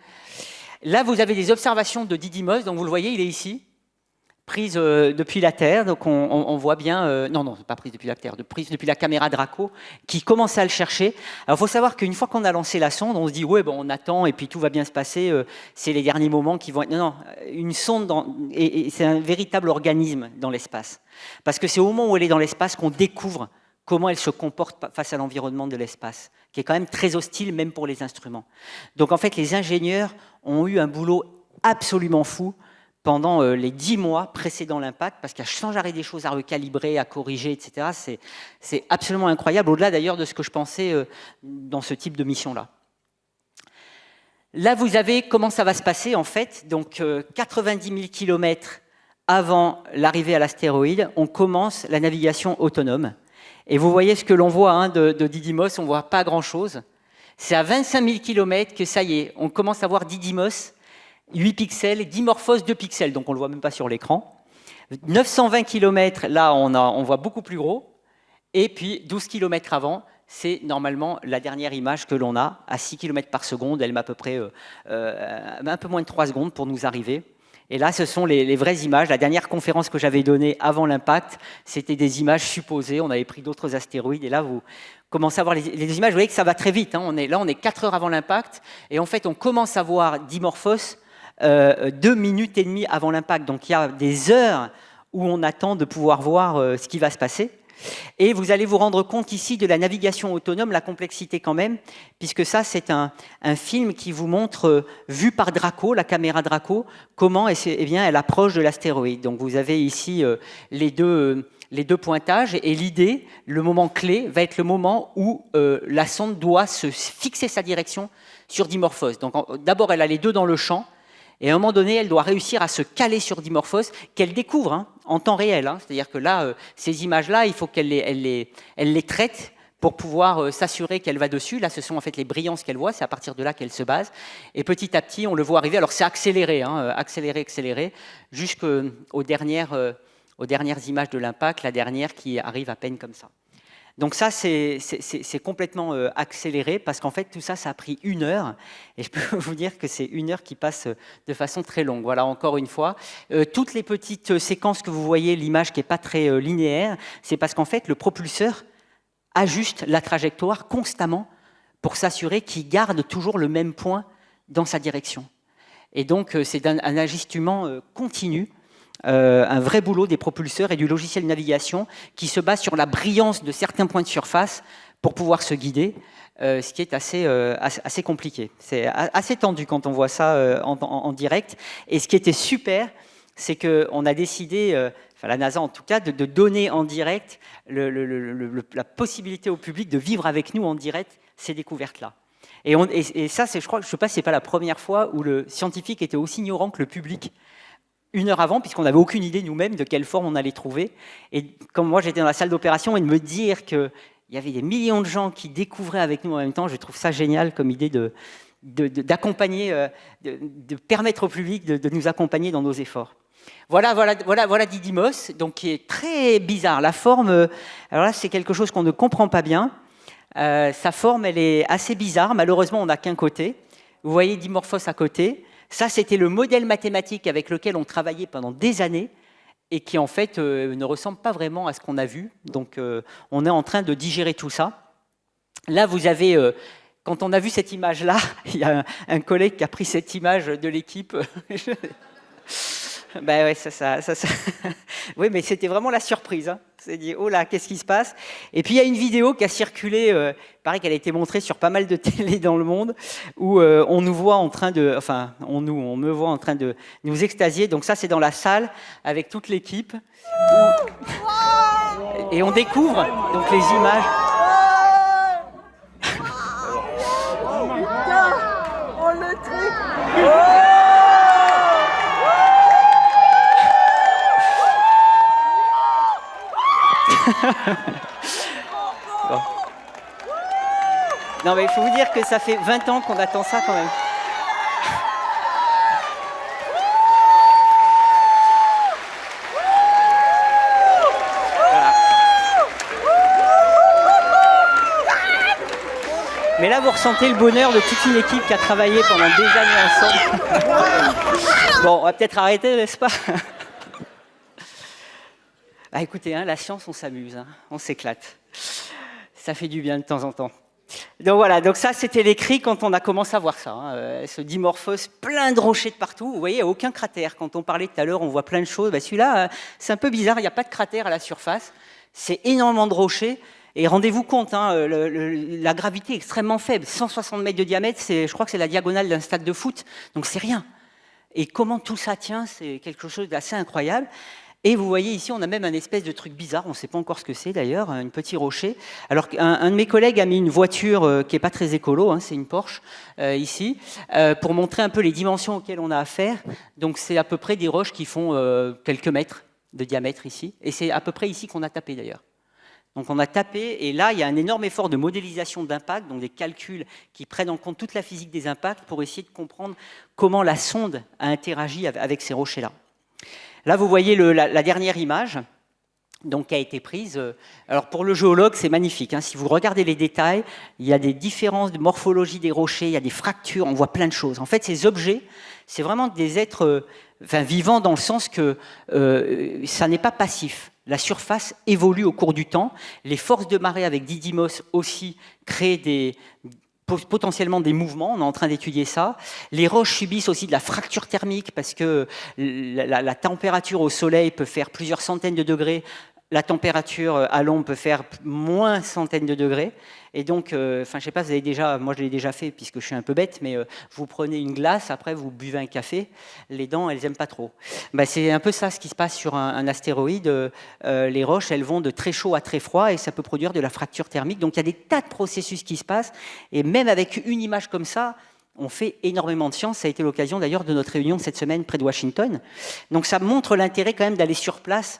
Là, vous avez des observations de Didymos, donc vous le voyez, il est ici, prise depuis la Terre. Donc on voit bien, non, pas prise depuis la Terre, prise depuis la caméra Draco, qui commence à le chercher. Alors il faut savoir qu'une fois qu'on a lancé la sonde, on se dit, ouais, bon, on attend et puis tout va bien se passer, c'est les derniers moments qui vont être... Non, une sonde, et c'est un véritable organisme dans l'espace. Parce que c'est au moment où elle est dans l'espace qu'on découvre comment elle se comporte face à l'environnement de l'espace, qui est quand même très hostile, même pour les instruments. Donc en fait, les ingénieurs ont eu un boulot absolument fou pendant les 10 mois précédant l'impact, parce qu'il y a sans arrêt des choses à recalibrer, à corriger, etc. C'est absolument incroyable, au-delà d'ailleurs de ce que je pensais dans ce type de mission-là. Là, vous avez comment ça va se passer, en fait. Donc, 90 000 km avant l'arrivée à l'astéroïde, on commence la navigation autonome. Et vous voyez ce que l'on voit de Didymos, on ne voit pas grand-chose. C'est à 25 000 km que ça y est, on commence à voir Didymos, 8 pixels, Dimorphos 2 pixels, donc on ne le voit même pas sur l'écran. 920 km, là on voit beaucoup plus gros. Et puis 12 km avant, c'est normalement la dernière image que l'on a, à 6 km par seconde. Elle met à peu près un peu moins de 3 secondes pour nous arriver. Et là, ce sont les vraies images. La dernière conférence que j'avais donnée avant l'impact, c'était des images supposées. On avait pris d'autres astéroïdes. Et là, vous commencez à voir les images. Vous voyez que ça va très vite. Hein. On est 4 heures avant l'impact. Et en fait, on commence à voir Dimorphos 2 minutes et demie avant l'impact. Donc, il y a des heures où on attend de pouvoir voir ce qui va se passer. Et vous allez vous rendre compte ici de la navigation autonome, la complexité quand même, puisque ça, c'est un film qui vous montre, vu par Draco, la caméra Draco, comment elle approche de l'astéroïde. Donc vous avez ici les deux pointages, et l'idée, le moment clé, va être le moment où la sonde doit se fixer sa direction sur Dimorphos. Donc d'abord, elle a les deux dans le champ, et à un moment donné, elle doit réussir à se caler sur Dimorphos, qu'elle découvre en temps réel. C'est-à-dire que là, ces images-là, il faut qu'elle les traite pour pouvoir s'assurer qu'elle va dessus. Là, ce sont en fait les brillances qu'elle voit, c'est à partir de là qu'elle se base. Et petit à petit, on le voit arriver. Alors c'est accéléré, accéléré, jusqu'aux dernières images de l'impact, la dernière qui arrive à peine comme ça. Donc ça, c'est complètement accéléré, parce qu'en fait, tout ça, ça a pris 1 heure. Et je peux vous dire que c'est 1 heure qui passe de façon très longue. Voilà, encore une fois. Toutes les petites séquences que vous voyez, l'image qui n'est pas très linéaire, c'est parce qu'en fait, le propulseur ajuste la trajectoire constamment pour s'assurer qu'il garde toujours le même point dans sa direction. Et donc, c'est un ajustement continu. Un vrai boulot des propulseurs et du logiciel de navigation qui se base sur la brillance de certains points de surface pour pouvoir se guider, ce qui est assez compliqué. C'est assez tendu quand on voit ça en direct. Et ce qui était super, c'est qu'on a décidé, la NASA en tout cas, de donner en direct la possibilité au public de vivre avec nous en direct ces découvertes-là. Et ça, je crois que je ne sais pas si ce n'est pas la première fois où le scientifique était aussi ignorant que le public. 1 heure avant, puisqu'on n'avait aucune idée nous-mêmes de quelle forme on allait trouver. Et comme moi, j'étais dans la salle d'opération, et de me dire qu'il y avait des millions de gens qui découvraient avec nous en même temps, je trouve ça génial comme idée d'accompagner, de permettre au public de nous accompagner dans nos efforts. Voilà Didymos, donc qui est très bizarre. La forme, alors là, c'est quelque chose qu'on ne comprend pas bien. Sa forme, elle est assez bizarre. Malheureusement, on n'a qu'un côté. Vous voyez Dimorphos à côté. Ça, c'était le modèle mathématique avec lequel on travaillait pendant des années et qui, en fait, ne ressemble pas vraiment à ce qu'on a vu. Donc, on est en train de digérer tout ça. Là, vous avez, quand on a vu cette image-là, il y a un collègue qui a pris cette image de l'équipe. Ben ouais, ça. Oui, mais c'était vraiment la surprise. On s'est dit, oh là, qu'est-ce qui se passe? Et puis il y a une vidéo qui a circulé, pareil qu'elle a été montrée sur pas mal de télé dans le monde, où on nous voit en train de, on me voit en train de nous extasier. Donc ça, c'est dans la salle avec toute l'équipe, et on découvre donc les images. Oh le truc. Bon. Non mais il faut vous dire que ça fait 20 ans qu'on attend ça quand même. Voilà. Mais là vous ressentez le bonheur de toute une équipe qui a travaillé pendant des années ensemble. Bon, on va peut-être arrêter, n'est-ce pas? Ah, écoutez, la science, on s'amuse, on s'éclate. Ça fait du bien de temps en temps. Donc voilà, donc ça c'était l'écrit quand on a commencé à voir ça. Ce Dimorphos, plein de rochers de partout. Vous voyez, il n'y a aucun cratère. Quand on parlait tout à l'heure, on voit plein de choses. Celui-là, c'est un peu bizarre, il n'y a pas de cratère à la surface. C'est énormément de rochers. Et rendez-vous compte, la gravité est extrêmement faible. 160 mètres de diamètre, je crois que c'est la diagonale d'un stade de foot. Donc c'est rien. Et comment tout ça tient, c'est quelque chose d'assez incroyable. Et vous voyez ici, on a même un espèce de truc bizarre, on ne sait pas encore ce que c'est d'ailleurs, un petit rocher. Alors un de mes collègues a mis une voiture qui n'est pas très écolo, c'est une Porsche ici, pour montrer un peu les dimensions auxquelles on a affaire. Donc c'est à peu près des roches qui font quelques mètres de diamètre ici. Et c'est à peu près ici qu'on a tapé d'ailleurs. Donc on a tapé, et là il y a un énorme effort de modélisation d'impact, donc des calculs qui prennent en compte toute la physique des impacts pour essayer de comprendre comment la sonde a interagi avec ces rochers-là. Là, vous voyez la dernière image donc, qui a été prise. Alors, pour le géologue, c'est magnifique. Si vous regardez les détails, il y a des différences de morphologie des rochers, il y a des fractures, on voit plein de choses. En fait, ces objets, c'est vraiment des êtres enfin vivant dans le sens que ça n'est pas passif. La surface évolue au cours du temps. Les forces de marée avec Didymos aussi créent potentiellement des mouvements, on est en train d'étudier ça. Les roches subissent aussi de la fracture thermique parce que la température au soleil peut faire plusieurs centaines de degrés, la température à l'ombre peut faire moins centaines de degrés. Et donc, enfin, je sais pas, vous avez déjà, moi je l'ai déjà fait puisque je suis un peu bête, mais vous prenez une glace, après vous buvez un café, les dents elles aiment pas trop. Ben, c'est un peu ça ce qui se passe sur un astéroïde. Les roches elles vont de très chaud à très froid et ça peut produire de la fracture thermique. Donc il y a des tas de processus qui se passent et même avec une image comme ça, on fait énormément de science. Ça a été l'occasion d'ailleurs de notre réunion cette semaine près de Washington. Donc ça montre l'intérêt quand même d'aller sur place.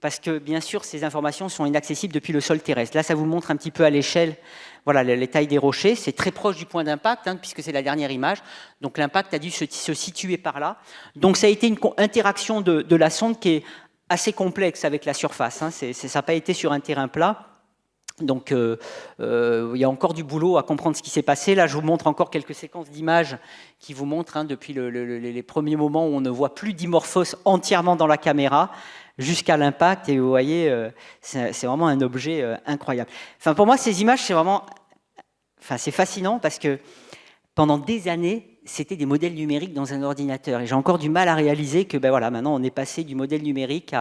Parce que, bien sûr, ces informations sont inaccessibles depuis le sol terrestre. Là, ça vous montre un petit peu à l'échelle voilà, les tailles des rochers. C'est très proche du point d'impact, hein, puisque c'est la dernière image. Donc, l'impact a dû se situer par là. Donc, ça a été une interaction de la sonde qui est assez complexe avec la surface. Hein. Ça n'a pas été sur un terrain plat. Donc, il y a encore du boulot à comprendre ce qui s'est passé. Là, je vous montre encore quelques séquences d'images qui vous montrent, hein, depuis les premiers moments où on ne voit plus Dimorphos entièrement dans la caméra, jusqu'à l'impact, et vous voyez, c'est vraiment un objet incroyable. Enfin, pour moi, ces images, c'est vraiment, enfin, c'est fascinant parce que pendant des années, c'était des modèles numériques dans un ordinateur, et j'ai encore du mal à réaliser que, ben voilà, maintenant, on est passé du modèle numérique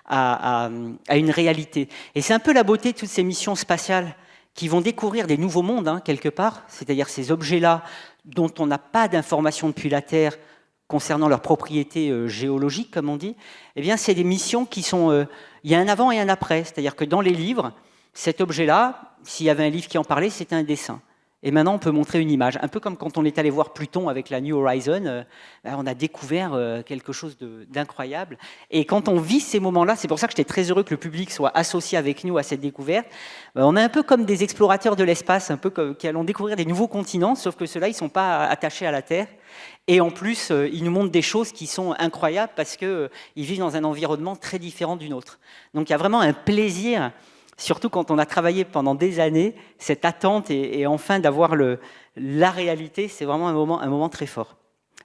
à une réalité. Et c'est un peu la beauté de toutes ces missions spatiales qui vont découvrir des nouveaux mondes, hein, quelque part, c'est-à-dire ces objets-là dont on n'a pas d'informations depuis la Terre, concernant leurs propriétés géologiques, comme on dit, eh bien, c'est des missions qui sont... il y a un avant et un après. C'est-à-dire que dans les livres, cet objet-là, s'il y avait un livre qui en parlait, c'était un dessin. Et maintenant, on peut montrer une image. Un peu comme quand on est allé voir Pluton avec la New Horizon, on a découvert quelque chose d'incroyable. Et quand on vit ces moments-là, c'est pour ça que j'étais très heureux que le public soit associé avec nous à cette découverte. On est un peu comme des explorateurs de l'espace, un peu qui allons découvrir des nouveaux continents, sauf que ceux-là, ils ne sont pas attachés à la Terre. Et en plus, ils nous montrent des choses qui sont incroyables parce qu'ils vivent dans un environnement très différent du nôtre. Donc il y a vraiment un plaisir, surtout quand on a travaillé pendant des années, cette attente et enfin d'avoir la réalité, c'est vraiment un moment très fort.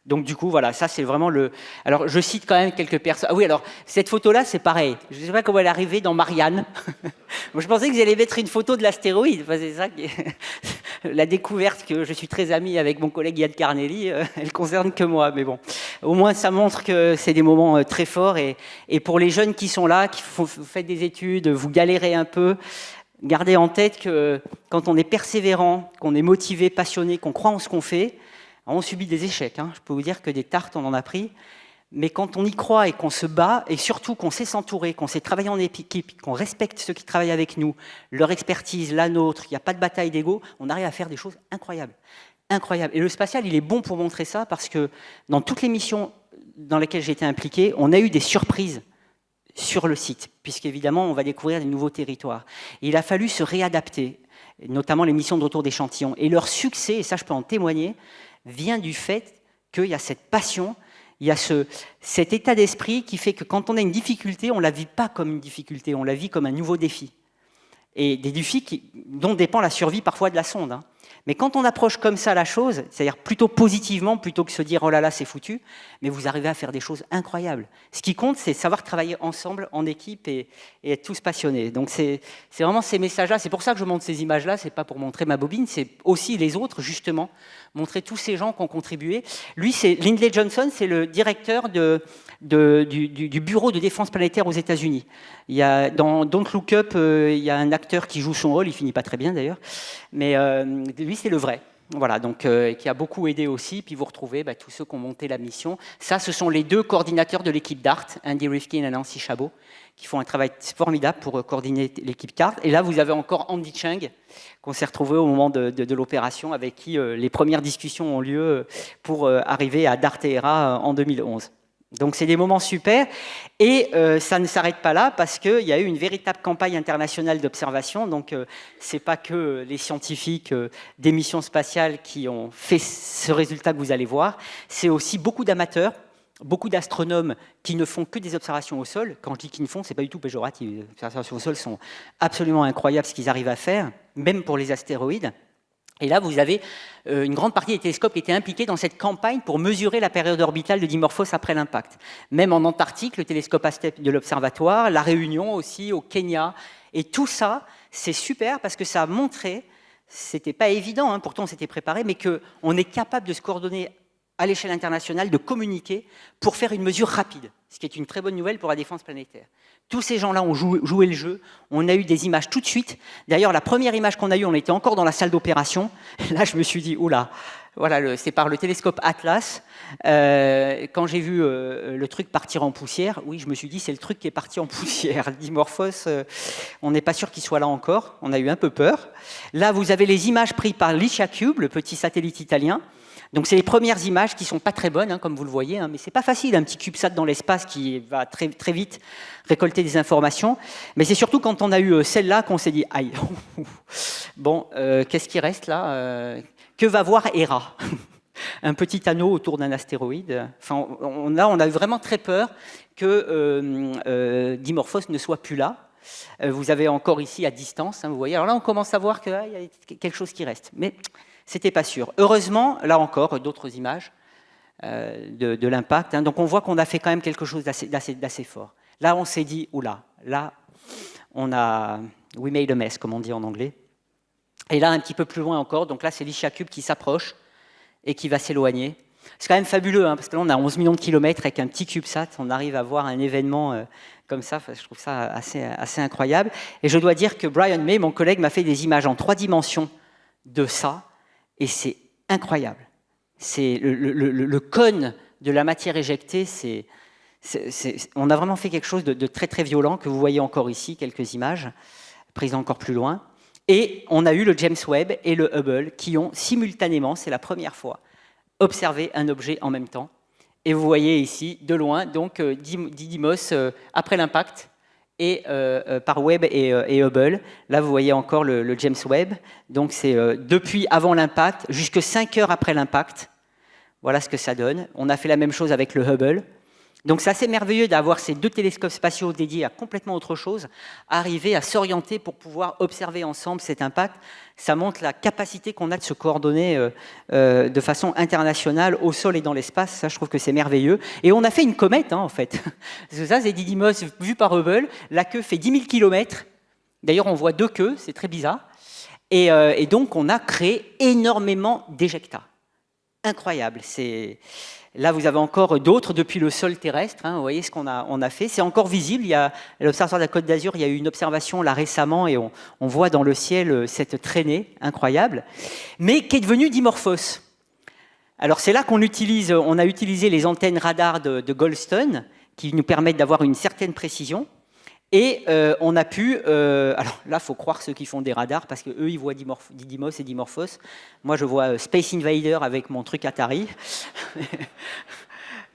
Donc du coup, voilà, ça c'est vraiment le... Alors je cite quand même quelques personnes. Ah oui, alors cette photo-là, c'est pareil. Je ne sais pas comment elle est arrivée dans Marianne. Moi, je pensais que vous alliez mettre une photo de l'astéroïde. Enfin, c'est ça qui est... La découverte que je suis très ami avec mon collègue Yann Carnelli, elle concerne que moi. Mais bon, au moins ça montre que c'est des moments très forts. Et pour les jeunes qui sont là, vous faites des études, vous galérez un peu, gardez en tête que quand on est persévérant, qu'on est motivé, passionné, qu'on croit en ce qu'on fait, on subit des échecs. Hein. Je peux vous dire que des tartes, on en a pris. Mais quand on y croit et qu'on se bat, et surtout qu'on sait s'entourer, qu'on sait travailler en équipe, qu'on respecte ceux qui travaillent avec nous, leur expertise, la nôtre, il n'y a pas de bataille d'ego, on arrive à faire des choses incroyables. Incroyables. Et le spatial, il est bon pour montrer ça, parce que dans toutes les missions dans lesquelles j'ai été impliqué, on a eu des surprises sur le site, puisqu'évidemment, on va découvrir des nouveaux territoires. Et il a fallu se réadapter, notamment les missions de retour d'échantillons. Et leur succès, et ça je peux en témoigner, vient du fait qu'il y a cette passion, il y a cet état d'esprit qui fait que quand on a une difficulté, on ne la vit pas comme une difficulté, on la vit comme un nouveau défi. Et des défis dont dépend la survie parfois de la sonde. Hein. Mais quand on approche comme ça la chose, c'est-à-dire plutôt positivement, plutôt que se dire « oh là là, c'est foutu », mais vous arrivez à faire des choses incroyables. Ce qui compte, c'est savoir travailler ensemble, en équipe, et être tous passionnés. Donc c'est vraiment ces messages-là, c'est pour ça que je montre ces images-là, c'est pas pour montrer ma bobine, c'est aussi les autres, justement, montrer tous ces gens qui ont contribué. Lui, c'est Lindley Johnson, c'est le directeur du bureau de défense planétaire aux États-Unis. Il y a, dans Don't Look Up, il y a un acteur qui joue son rôle, il finit pas très bien d'ailleurs, mais lui c'est le vrai. Voilà, donc qui a beaucoup aidé aussi. Puis vous retrouvez tous ceux qui ont monté la mission. Ça, ce sont les deux coordinateurs de l'équipe DART, Andy Rifkin et Nancy Chabot, qui font un travail formidable pour coordonner l'équipe DART. Et là, vous avez encore Andy Cheng, qu'on s'est retrouvé au moment de l'opération, avec qui les premières discussions ont lieu pour arriver à DART ERA en 2011. Donc c'est des moments super, et ça ne s'arrête pas là parce qu'il y a eu une véritable campagne internationale d'observation. Donc c'est pas que les scientifiques des missions spatiales qui ont fait ce résultat que vous allez voir, c'est aussi beaucoup d'amateurs, beaucoup d'astronomes qui ne font que des observations au sol. Quand je dis qu'ils ne font, c'est pas du tout péjoratif. Les observations au sol sont absolument incroyables ce qu'ils arrivent à faire, même pour les astéroïdes. Et là, vous avez une grande partie des télescopes qui étaient impliqués dans cette campagne pour mesurer la période orbitale de Dimorphos après l'impact. Même en Antarctique, le télescope ASTEP de l'Observatoire, la Réunion aussi, au Kenya. Et tout ça, c'est super parce que ça a montré, c'était pas évident, hein, pourtant on s'était préparé, mais qu'on est capable de se coordonner à l'échelle internationale, de communiquer pour faire une mesure rapide, ce qui est une très bonne nouvelle pour la défense planétaire. Tous ces gens-là ont joué le jeu, on a eu des images tout de suite. D'ailleurs, la première image qu'on a eue, on était encore dans la salle d'opération. Là, je me suis dit, oula, voilà, c'est par le télescope Atlas. Quand j'ai vu le truc partir en poussière, oui, je me suis dit, c'est le truc qui est parti en poussière. Dimorphos, on n'est pas sûr qu'il soit là encore, on a eu un peu peur. Là, vous avez les images prises par l'ICHA-Cube, le petit satellite italien. Donc c'est les premières images qui ne sont pas très bonnes, hein, comme vous le voyez, hein, mais ce n'est pas facile, un petit CubeSat dans l'espace qui va très, très vite récolter des informations. Mais c'est surtout quand on a eu celle-là qu'on s'est dit « Aïe, bon, qu'est-ce qui reste là que va voir Hera ?» Un petit anneau autour d'un astéroïde. Enfin, on a eu vraiment très peur que Dimorphos ne soit plus là. Vous avez encore ici à distance, hein, vous voyez. Alors là, on commence à voir qu'il y a quelque chose qui reste. Mais c'était pas sûr. Heureusement, là encore, d'autres images de l'impact. Hein. Donc on voit qu'on a fait quand même quelque chose d'assez fort. Là, on s'est dit, oula, là, on a we made a mess, comme on dit en anglais. Et là, un petit peu plus loin encore, donc là, c'est l'ICHA-Cube qui s'approche et qui va s'éloigner. C'est quand même fabuleux, hein, parce que là, on a 11 millions de kilomètres avec un petit CubeSat, on arrive à voir un événement comme ça, je trouve ça assez incroyable. Et je dois dire que Brian May, mon collègue, m'a fait des images en 3 dimensions de ça, et c'est incroyable. C'est le cône de la matière éjectée, on a vraiment fait quelque chose de très très violent, que vous voyez encore ici, quelques images, prises encore plus loin. Et on a eu le James Webb et le Hubble qui ont simultanément, c'est la première fois, observé un objet en même temps. Et vous voyez ici, de loin, donc Didymos après l'impact, et par Webb et Hubble. Là, vous voyez encore le James Webb. Donc, c'est depuis avant l'impact, jusque 5 heures après l'impact. Voilà ce que ça donne. On a fait la même chose avec le Hubble. Donc, c'est assez merveilleux d'avoir ces 2 télescopes spatiaux dédiés à complètement autre chose, arriver à s'orienter pour pouvoir observer ensemble cet impact. Ça montre la capacité qu'on a de se coordonner de façon internationale au sol et dans l'espace. Ça, je trouve que c'est merveilleux. Et on a fait une comète, hein, en fait. Ça, c'est Didymos vu par Hubble. La queue fait 10 000 km. D'ailleurs, on voit 2 queues, c'est très bizarre. Et donc, on a créé énormément d'éjecta. Incroyable. Là, vous avez encore d'autres depuis le sol terrestre. Hein, vous voyez ce qu'on a fait. C'est encore visible. Il y a à l'Observatoire de la Côte d'Azur, il y a eu une observation là récemment et on voit dans le ciel cette traînée incroyable. Mais qui est devenue Dimorphos. Alors c'est là on a utilisé les antennes radar de Goldstone qui nous permettent d'avoir une certaine précision. Et on a pu... alors là, il faut croire ceux qui font des radars, parce qu'eux, ils voient Didymos et Dimorphos. Moi, je vois Space Invader avec mon truc Atari.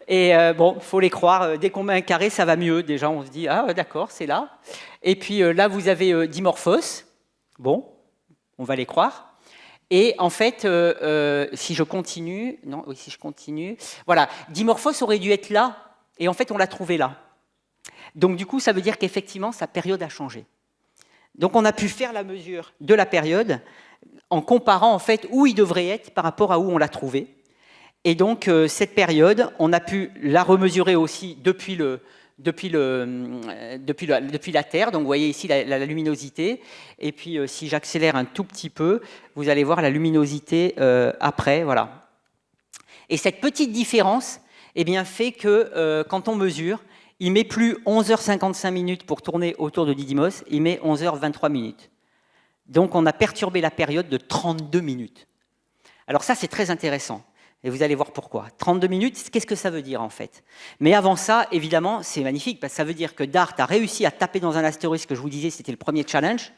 Et bon, il faut les croire. Dès qu'on met un carré, ça va mieux. Déjà, on se dit, ah d'accord, c'est là. Et puis là, vous avez Dimorphos. Bon, on va les croire. Et en fait, si je continue... Non, oui, si je continue... Voilà, Dimorphos aurait dû être là, et en fait, on l'a trouvé là. Donc du coup, ça veut dire qu'effectivement, sa période a changé. Donc on a pu faire la mesure de la période en comparant en fait où il devrait être par rapport à où on l'a trouvé. Et donc cette période, on a pu la remesurer aussi depuis la Terre. Donc vous voyez ici la luminosité. Et puis si j'accélère un tout petit peu, vous allez voir la luminosité après. Voilà. Et cette petite différence, eh bien, fait que quand on mesure, il ne met plus 11h55 pour tourner autour de Didymos, il met 11h23. Donc on a perturbé la période de 32 minutes. Alors ça, c'est très intéressant. Et vous allez voir pourquoi. 32 minutes, qu'est-ce que ça veut dire en fait? Mais avant ça, évidemment, c'est magnifique, parce que ça veut dire que DART a réussi à taper dans un astéroïde, ce que je vous disais, c'était le premier challenge,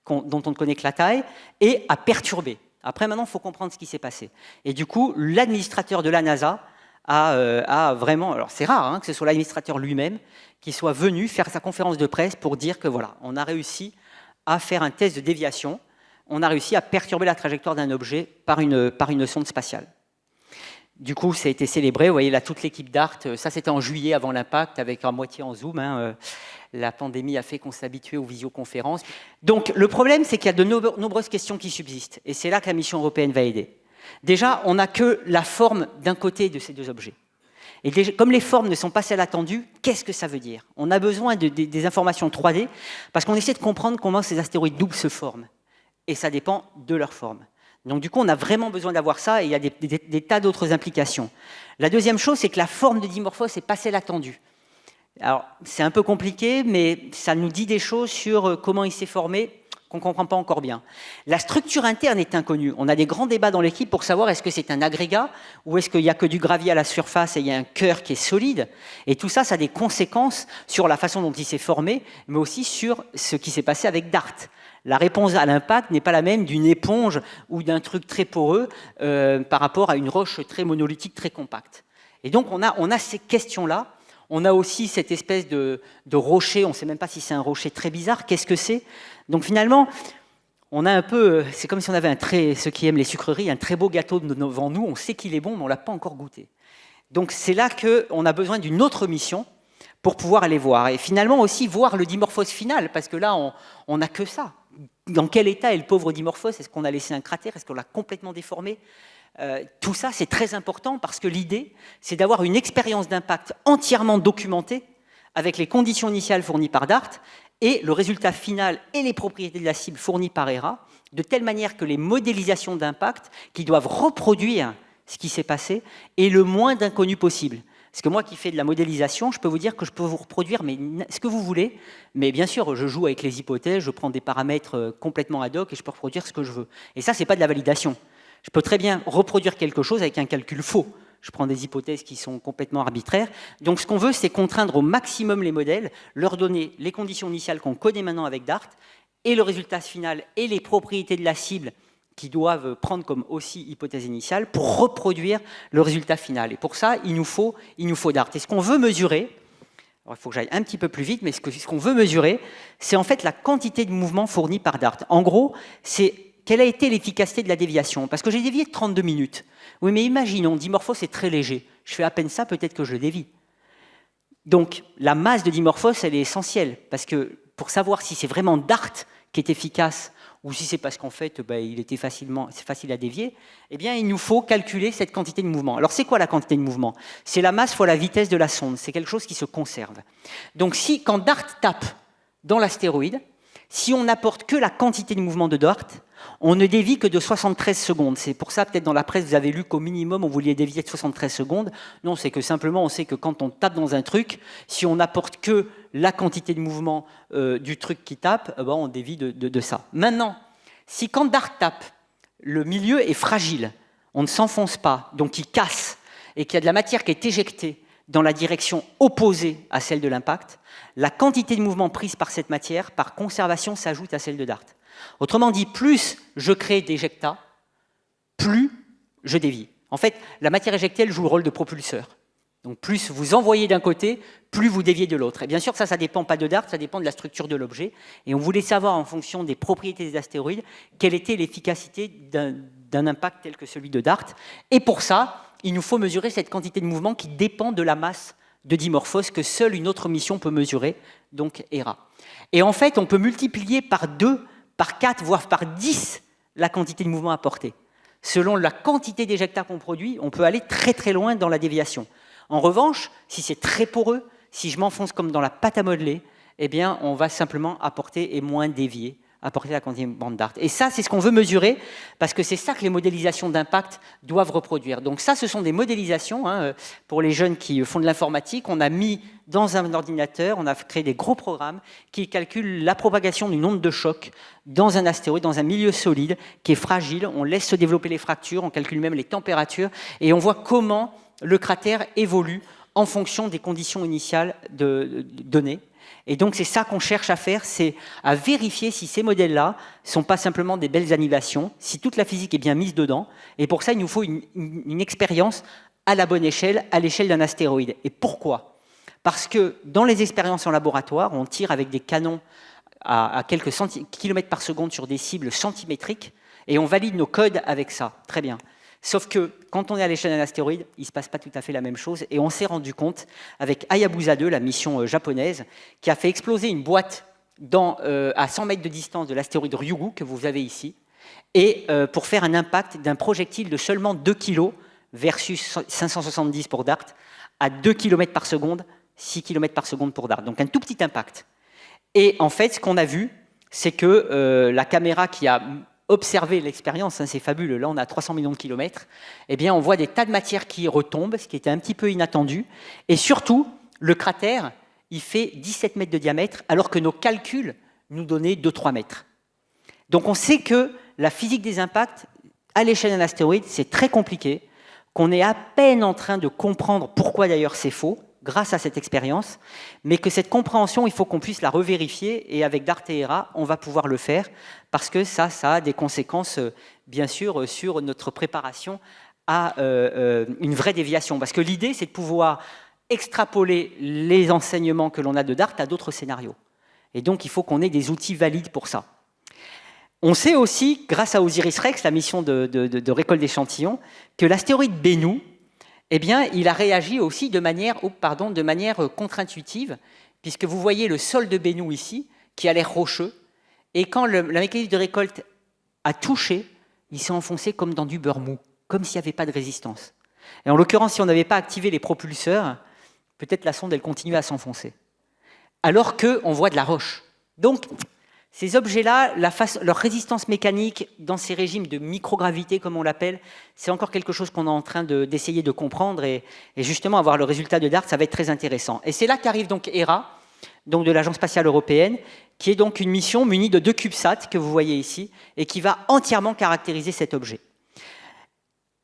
dont on ne connaît que la taille, et à perturber. Après, maintenant, il faut comprendre ce qui s'est passé. Et du coup, l'administrateur de la NASA a vraiment, alors c'est rare que ce soit l'administrateur lui-même qui soit venu faire sa conférence de presse pour dire que voilà, on a réussi à faire un test de déviation, on a réussi à perturber la trajectoire d'un objet par une sonde spatiale. Du coup, ça a été célébré. Vous voyez là, toute l'équipe d'Art. Ça, c'était en juillet avant l'impact, avec à moitié en Zoom. La pandémie a fait qu'on s'est habitué aux visioconférences. Donc, le problème, c'est qu'il y a de nombreuses questions qui subsistent. Et c'est là que la mission européenne va aider. Déjà, on n'a que la forme d'un côté de ces deux objets. Et déjà, comme les formes ne sont pas celles attendues, qu'est-ce que ça veut dire? On a besoin des informations 3D parce qu'on essaie de comprendre comment ces astéroïdes doubles se forment. Et ça dépend de leur forme. Donc du coup, on a vraiment besoin d'avoir ça et il y a des tas d'autres implications. La deuxième chose, c'est que la forme de Dimorphos n'est pas celle attendue. Alors, c'est un peu compliqué, mais ça nous dit des choses sur comment il s'est formé qu'on ne comprend pas encore bien. La structure interne est inconnue. On a des grands débats dans l'équipe pour savoir est-ce que c'est un agrégat ou est-ce qu'il n'y a que du gravier à la surface et il y a un cœur qui est solide. Et tout ça, ça a des conséquences sur la façon dont il s'est formé, mais aussi sur ce qui s'est passé avec DART. La réponse à l'impact n'est pas la même d'une éponge ou d'un truc très poreux par rapport à une roche très monolithique, très compacte. Et donc, on a ces questions-là. On a aussi cette espèce de rocher, on ne sait même pas si c'est un rocher très bizarre, qu'est-ce que c'est? Donc finalement, on a un peu, c'est comme si on avait ceux qui aiment les sucreries, un très beau gâteau devant nous, on sait qu'il est bon, mais on ne l'a pas encore goûté. Donc c'est là qu'on a besoin d'une autre mission pour pouvoir aller voir. Et finalement aussi voir le dimorphos final, parce que là, on n'a que ça. Dans quel état est le pauvre dimorphos? Est-ce qu'on a laissé un cratère? Est-ce qu'on l'a complètement déformé? Tout ça, c'est très important parce que l'idée, c'est d'avoir une expérience d'impact entièrement documentée avec les conditions initiales fournies par DART et le résultat final et les propriétés de la cible fournies par ERA, de telle manière que les modélisations d'impact qui doivent reproduire ce qui s'est passé aient le moins d'inconnus possible. Parce que moi qui fais de la modélisation, je peux vous dire que je peux vous reproduire ce que vous voulez, mais bien sûr, je joue avec les hypothèses, je prends des paramètres complètement ad hoc et je peux reproduire ce que je veux. Et ça, ce n'est pas de la validation. Je peux très bien reproduire quelque chose avec un calcul faux. Je prends des hypothèses qui sont complètement arbitraires. Donc ce qu'on veut, c'est contraindre au maximum les modèles, leur donner les conditions initiales qu'on connaît maintenant avec DART, et le résultat final et les propriétés de la cible qui doivent prendre comme aussi hypothèse initiale pour reproduire le résultat final. Et pour ça, il nous faut DART. Et ce qu'on veut mesurer, alors il faut que j'aille un petit peu plus vite, mais ce qu'on veut mesurer, c'est en fait la quantité de mouvement fournie par DART. En gros, c'est quelle a été l'efficacité de la déviation? Parce que j'ai dévié de 32 minutes. Oui, mais imaginons, Dimorphos est très léger. Je fais à peine ça, peut-être que je le dévie. Donc, la masse de Dimorphos, elle est essentielle. Parce que pour savoir si c'est vraiment DART qui est efficace ou si c'est parce qu'en fait, c'est facile à dévier, eh bien, il nous faut calculer cette quantité de mouvement. Alors, c'est quoi la quantité de mouvement? C'est la masse fois la vitesse de la sonde. C'est quelque chose qui se conserve. Donc, quand DART tape dans l'astéroïde, si on n'apporte que la quantité de mouvement de DART, on ne dévie que de 73 secondes. C'est pour ça, peut-être dans la presse, vous avez lu qu'au minimum, on voulait dévier de 73 secondes. Non, c'est que simplement, on sait que quand on tape dans un truc, si on n'apporte que la quantité de mouvement du truc qui tape, on dévie de ça. Maintenant, si quand DART tape, le milieu est fragile, on ne s'enfonce pas, donc il casse, et qu'il y a de la matière qui est éjectée dans la direction opposée à celle de l'impact, la quantité de mouvement prise par cette matière, par conservation, s'ajoute à celle de DART. Autrement dit, plus je crée d'éjecta, plus je dévie. En fait, la matière éjectée, elle joue le rôle de propulseur. Donc plus vous envoyez d'un côté, plus vous déviez de l'autre. Et bien sûr, ça ne dépend pas de DART, ça dépend de la structure de l'objet. Et on voulait savoir, en fonction des propriétés des astéroïdes, quelle était l'efficacité d'un impact tel que celui de DART. Et pour ça, il nous faut mesurer cette quantité de mouvement qui dépend de la masse de Dimorphos que seule une autre mission peut mesurer, donc ERA. Et en fait, on peut multiplier par 2, par 4, voire par 10 la quantité de mouvement apportée. Selon la quantité d'éjecta qu'on produit, on peut aller très très loin dans la déviation. En revanche, si c'est très poreux, si je m'enfonce comme dans la pâte à modeler, eh bien, on va simplement apporter et moins dévier, apporter la quantité de bande DART. Et ça, c'est ce qu'on veut mesurer, parce que c'est ça que les modélisations d'impact doivent reproduire. Donc ça, ce sont des modélisations, pour les jeunes qui font de l'informatique. On a mis dans un ordinateur, on a créé des gros programmes qui calculent la propagation d'une onde de choc dans un astéroïde, dans un milieu solide, qui est fragile. On laisse se développer les fractures, on calcule même les températures, et on voit comment le cratère évolue en fonction des conditions initiales données. Et donc, c'est ça qu'on cherche à faire, c'est à vérifier si ces modèles-là ne sont pas simplement des belles animations, si toute la physique est bien mise dedans. Et pour ça, il nous faut une expérience à la bonne échelle, à l'échelle d'un astéroïde. Et pourquoi? Parce que dans les expériences en laboratoire, on tire avec des canons à quelques kilomètres par seconde sur des cibles centimétriques, et on valide nos codes avec ça. Très bien. Sauf que quand on est à l'échelle d'un astéroïde, il ne se passe pas tout à fait la même chose. Et on s'est rendu compte avec Hayabusa 2, la mission japonaise, qui a fait exploser une boîte à 100 mètres de distance de l'astéroïde Ryugu, que vous avez ici, et pour faire un impact d'un projectile de seulement 2 kg versus 570 pour DART, à 2 km par seconde, 6 km par seconde pour DART. Donc un tout petit impact. Et en fait, ce qu'on a vu, c'est que la caméra qui a observé l'expérience, hein, c'est fabuleux, là on a 300 millions de kilomètres, eh bien on voit des tas de matière qui retombent, ce qui était un petit peu inattendu, et surtout, le cratère, il fait 17 mètres de diamètre, alors que nos calculs nous donnaient 2-3 mètres. Donc on sait que la physique des impacts, à l'échelle d'un astéroïde, c'est très compliqué, qu'on est à peine en train de comprendre pourquoi d'ailleurs c'est faux, grâce à cette expérience, mais que cette compréhension, il faut qu'on puisse la revérifier, et avec DART et HERA, on va pouvoir le faire, parce que ça a des conséquences, bien sûr, sur notre préparation à une vraie déviation. Parce que l'idée, c'est de pouvoir extrapoler les enseignements que l'on a de DART à d'autres scénarios. Et donc, il faut qu'on ait des outils valides pour ça. On sait aussi, grâce à OSIRIS-REx, la mission de récolte d'échantillons, que l'astéroïde Bennu, eh bien, il a réagi aussi de manière contre-intuitive, puisque vous voyez le sol de Bennu ici, qui a l'air rocheux, et quand la mécanisme de récolte a touché, il s'est enfoncé comme dans du beurre mou, comme s'il n'y avait pas de résistance. Et en l'occurrence, si on n'avait pas activé les propulseurs, peut-être la sonde, elle continuait à s'enfoncer. Alors qu'on voit de la roche. Donc, ces objets-là, leur résistance mécanique dans ces régimes de microgravité, comme on l'appelle, c'est encore quelque chose qu'on est en train d'essayer de comprendre. Et justement, avoir le résultat de DART, ça va être très intéressant. Et c'est là qu'arrive donc HERA, donc de l'Agence spatiale européenne, qui est donc une mission munie de 2 CubeSats, que vous voyez ici, et qui va entièrement caractériser cet objet.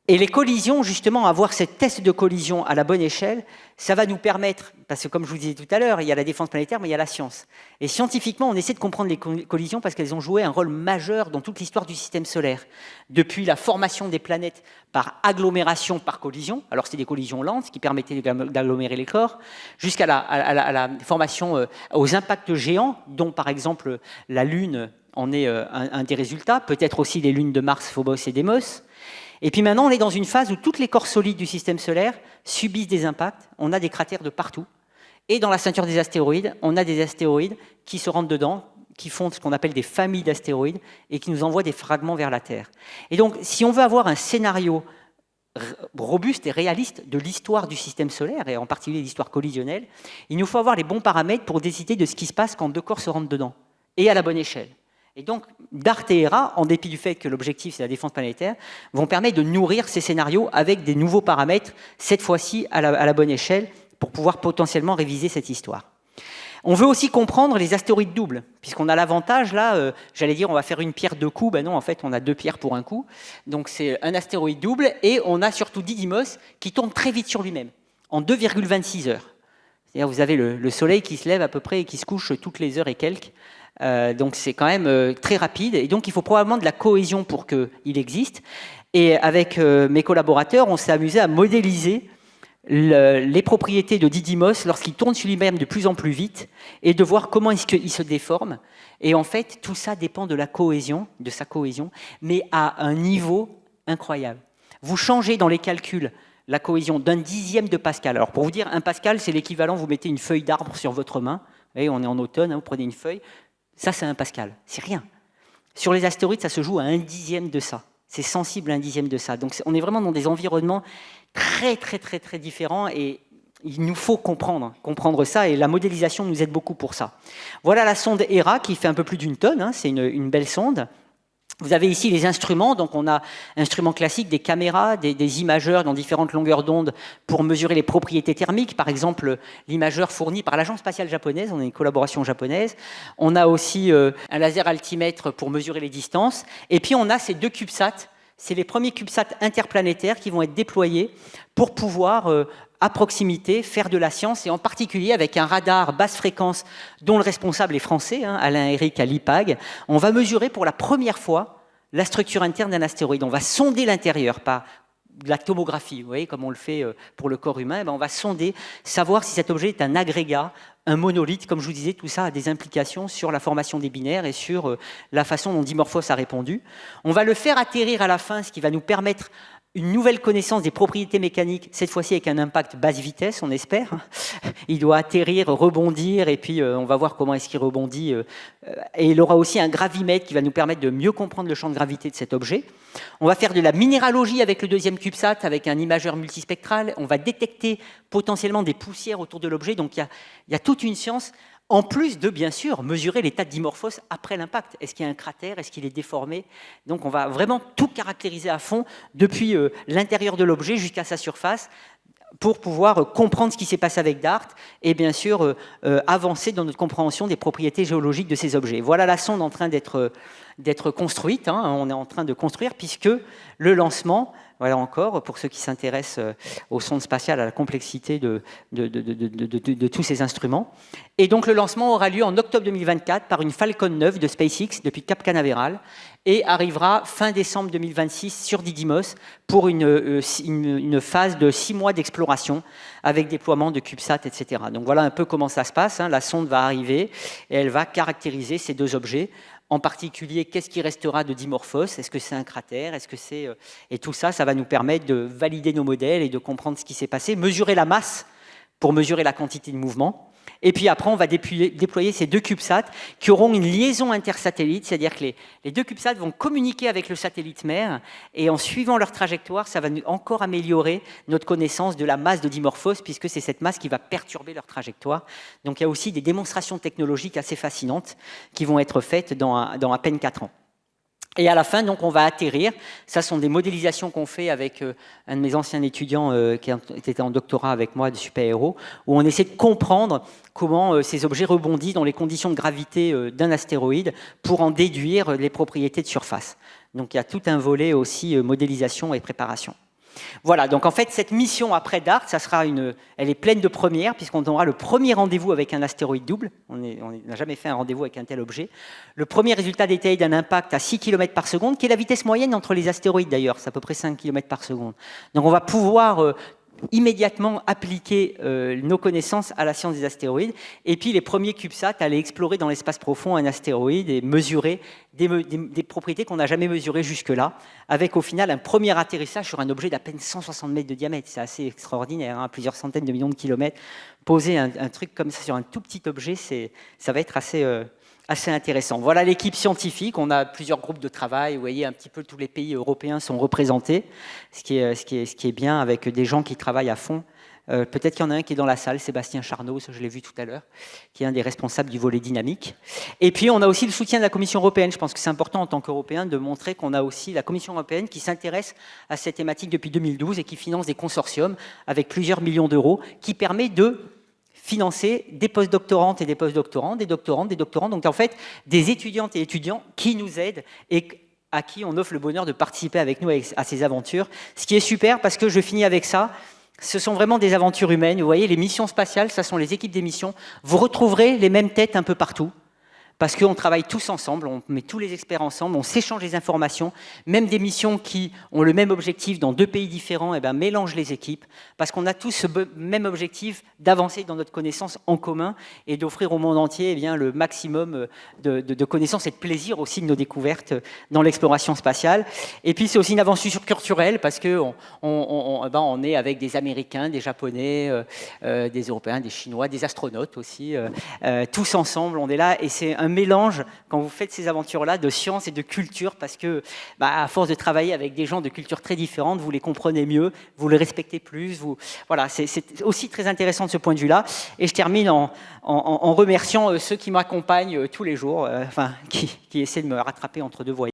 Et les collisions, justement, avoir ces tests de collision à la bonne échelle, ça va nous permettre, parce que comme je vous disais tout à l'heure, il y a la défense planétaire, mais il y a la science. Et scientifiquement, on essaie de comprendre les collisions parce qu'elles ont joué un rôle majeur dans toute l'histoire du système solaire. Depuis la formation des planètes par agglomération, par collision, alors c'était des collisions lentes, ce qui permettait d'agglomérer les corps, jusqu'à la formation aux impacts géants, dont par exemple la Lune en est un des résultats, peut-être aussi les lunes de Mars, Phobos et Deimos. Et puis maintenant, on est dans une phase où toutes les corps solides du système solaire subissent des impacts. On a des cratères de partout. Et dans la ceinture des astéroïdes, on a des astéroïdes qui se rentrent dedans, qui font ce qu'on appelle des familles d'astéroïdes et qui nous envoient des fragments vers la Terre. Et donc, si on veut avoir un scénario robuste et réaliste de l'histoire du système solaire, et en particulier l'histoire collisionnelle, il nous faut avoir les bons paramètres pour décider de ce qui se passe quand 2 corps se rentrent dedans, et à la bonne échelle. Et donc, DART et HERA, en dépit du fait que l'objectif c'est la défense planétaire, vont permettre de nourrir ces scénarios avec des nouveaux paramètres, cette fois-ci à la bonne échelle, pour pouvoir potentiellement réviser cette histoire. On veut aussi comprendre les astéroïdes doubles, puisqu'on a l'avantage, là, j'allais dire on va faire une pierre 2 coups, ben non, en fait on a 2 pierres pour un coup, donc c'est un astéroïde double, et on a surtout Didymos qui tourne très vite sur lui-même, en 2,26 heures. C'est-à-dire vous avez le soleil qui se lève à peu près et qui se couche toutes les heures et quelques. Donc c'est quand même très rapide, et donc il faut probablement de la cohésion pour qu'il existe. Et avec mes collaborateurs, on s'est amusé à modéliser les propriétés de Didymos lorsqu'il tourne sur lui-même de plus en plus vite, et de voir comment est-ce qu'il se déforme. Et en fait, tout ça dépend de la cohésion, de sa cohésion, mais à un niveau incroyable. Vous changez dans les calculs la cohésion d'un dixième de Pascal. Alors pour vous dire, 1 Pascal, c'est l'équivalent, vous mettez une feuille d'arbre sur votre main, vous voyez, on est en automne, hein, vous prenez une feuille, ça c'est 1 Pascal, c'est rien. Sur les astéroïdes, ça se joue à 1 dixième de ça. C'est sensible à 1 dixième de ça. Donc on est vraiment dans des environnements très différents, et il nous faut comprendre ça, et la modélisation nous aide beaucoup pour ça. Voilà la sonde HERA qui fait un peu plus d'1 tonne, hein, c'est une belle sonde. Vous avez ici les instruments, donc on a instruments classiques, des caméras, des imageurs dans différentes longueurs d'onde pour mesurer les propriétés thermiques. Par exemple, l'imageur fourni par l'Agence spatiale japonaise, on a une collaboration japonaise. On a aussi un laser altimètre pour mesurer les distances. Et puis on a ces 2 CubeSats, c'est les premiers CubeSats interplanétaires qui vont être déployés pour pouvoir, à proximité, faire de la science, et en particulier avec un radar basse fréquence dont le responsable est français, hein, Alain Eric à l'IPAG. On va mesurer pour la première fois la structure interne d'un astéroïde. On va sonder l'intérieur par de la tomographie, vous voyez, comme on le fait pour le corps humain. On va sonder, savoir si cet objet est un agrégat, un monolithe. Comme je vous disais, tout ça a des implications sur la formation des binaires et sur la façon dont Dimorphos a répondu. On va le faire atterrir à la fin, ce qui va nous permettre une nouvelle connaissance des propriétés mécaniques, cette fois-ci avec un impact basse vitesse, on espère. Il doit atterrir, rebondir, et puis on va voir comment est-ce qu'il rebondit. Et il aura aussi un gravimètre qui va nous permettre de mieux comprendre le champ de gravité de cet objet. On va faire de la minéralogie avec le deuxième CubeSat, avec un imageur multispectral. On va détecter potentiellement des poussières autour de l'objet. Donc il y a toute une science, en plus de, bien sûr, mesurer l'état de Dimorphos après l'impact. Est-ce qu'il y a un cratère? Est-ce qu'il est déformé? Donc on va vraiment tout caractériser à fond, depuis l'intérieur de l'objet jusqu'à sa surface, pour pouvoir comprendre ce qui s'est passé avec DART et bien sûr avancer dans notre compréhension des propriétés géologiques de ces objets. Voilà la sonde en train d'être construite, hein, on est en train de construire, puisque le lancement, voilà encore, pour ceux qui s'intéressent aux sondes spatiales, à la complexité de tous ces instruments. Et donc le lancement aura lieu en octobre 2024 par une Falcon 9 de SpaceX depuis Cap Canaveral et arrivera fin décembre 2026 sur Didymos pour une phase de 6 mois d'exploration avec déploiement de CubeSat, etc. Donc voilà un peu comment ça se passe, hein. La sonde va arriver et elle va caractériser ces deux objets. En particulier, qu'est-ce qui restera de Dimorphos? Est-ce que c'est un cratère? Est-ce que c'est... Et tout ça, ça va nous permettre de valider nos modèles et de comprendre ce qui s'est passé, mesurer la masse pour mesurer la quantité de mouvement. Et puis après, on va déployer ces deux CubeSats qui auront une liaison intersatellite, c'est-à-dire que les deux CubeSats vont communiquer avec le satellite mère et en suivant leur trajectoire, ça va encore améliorer notre connaissance de la masse de Dimorphos puisque c'est cette masse qui va perturber leur trajectoire. Donc il y a aussi des démonstrations technologiques assez fascinantes qui vont être faites dans à peine 4 ans. Et à la fin, donc, on va atterrir. Ça sont des modélisations qu'on fait avec un de mes anciens étudiants qui était en doctorat avec moi de super-héros, où on essaie de comprendre comment ces objets rebondissent dans les conditions de gravité d'un astéroïde pour en déduire les propriétés de surface. Donc il y a tout un volet aussi modélisation et préparation. Voilà, donc en fait, cette mission après DART, elle est pleine de premières, puisqu'on aura le premier rendez-vous avec un astéroïde double. On n'a jamais fait un rendez-vous avec un tel objet. Le premier résultat détaillé d'un impact à 6 km par seconde, qui est la vitesse moyenne entre les astéroïdes d'ailleurs, c'est à peu près 5 km par seconde. Donc on va pouvoir immédiatement appliquer nos connaissances à la science des astéroïdes. Et puis les premiers CubeSats allaient explorer dans l'espace profond un astéroïde et mesurer des propriétés qu'on n'a jamais mesurées jusque-là, avec au final un premier atterrissage sur un objet d'à peine 160 mètres de diamètre. C'est assez extraordinaire, hein, plusieurs centaines de millions de kilomètres. Poser un truc comme ça sur un tout petit objet, ça va être assez intéressant. Voilà l'équipe scientifique. On a plusieurs groupes de travail. Vous voyez, un petit peu tous les pays européens sont représentés, ce qui est bien, avec des gens qui travaillent à fond. Peut-être qu'il y en a un qui est dans la salle, Sébastien Charnot, je l'ai vu tout à l'heure, qui est un des responsables du volet dynamique. Et puis, on a aussi le soutien de la Commission européenne. Je pense que c'est important en tant qu'Européen de montrer qu'on a aussi la Commission européenne qui s'intéresse à cette thématique depuis 2012 et qui finance des consortiums avec plusieurs millions d'euros, qui permet de financer des postdoctorantes et des postdoctorants, des doctorantes, des doctorants, donc en fait des étudiantes et étudiants qui nous aident et à qui on offre le bonheur de participer avec nous à ces aventures. Ce qui est super, parce que je finis avec ça, ce sont vraiment des aventures humaines. Vous voyez, les missions spatiales, ça sont les équipes des missions. Vous retrouverez les mêmes têtes un peu partout, parce qu'on travaille tous ensemble, on met tous les experts ensemble, on s'échange les informations, même des missions qui ont le même objectif dans deux pays différents, eh bien, mélangent les équipes, parce qu'on a tous ce même objectif d'avancer dans notre connaissance en commun et d'offrir au monde entier, eh bien, le maximum de connaissances et de plaisir aussi de nos découvertes dans l'exploration spatiale. Et puis c'est aussi une aventure culturelle, parce qu'on est avec des Américains, des Japonais, des Européens, des Chinois, des astronautes aussi, tous ensemble, on est là, et c'est un mélange, quand vous faites ces aventures-là, de science et de culture, parce que, à force de travailler avec des gens de cultures très différentes, vous les comprenez mieux, vous les respectez plus. Voilà, c'est aussi très intéressant de ce point de vue-là. Et je termine en remerciant ceux qui m'accompagnent tous les jours, qui essaient de me rattraper entre deux voyages.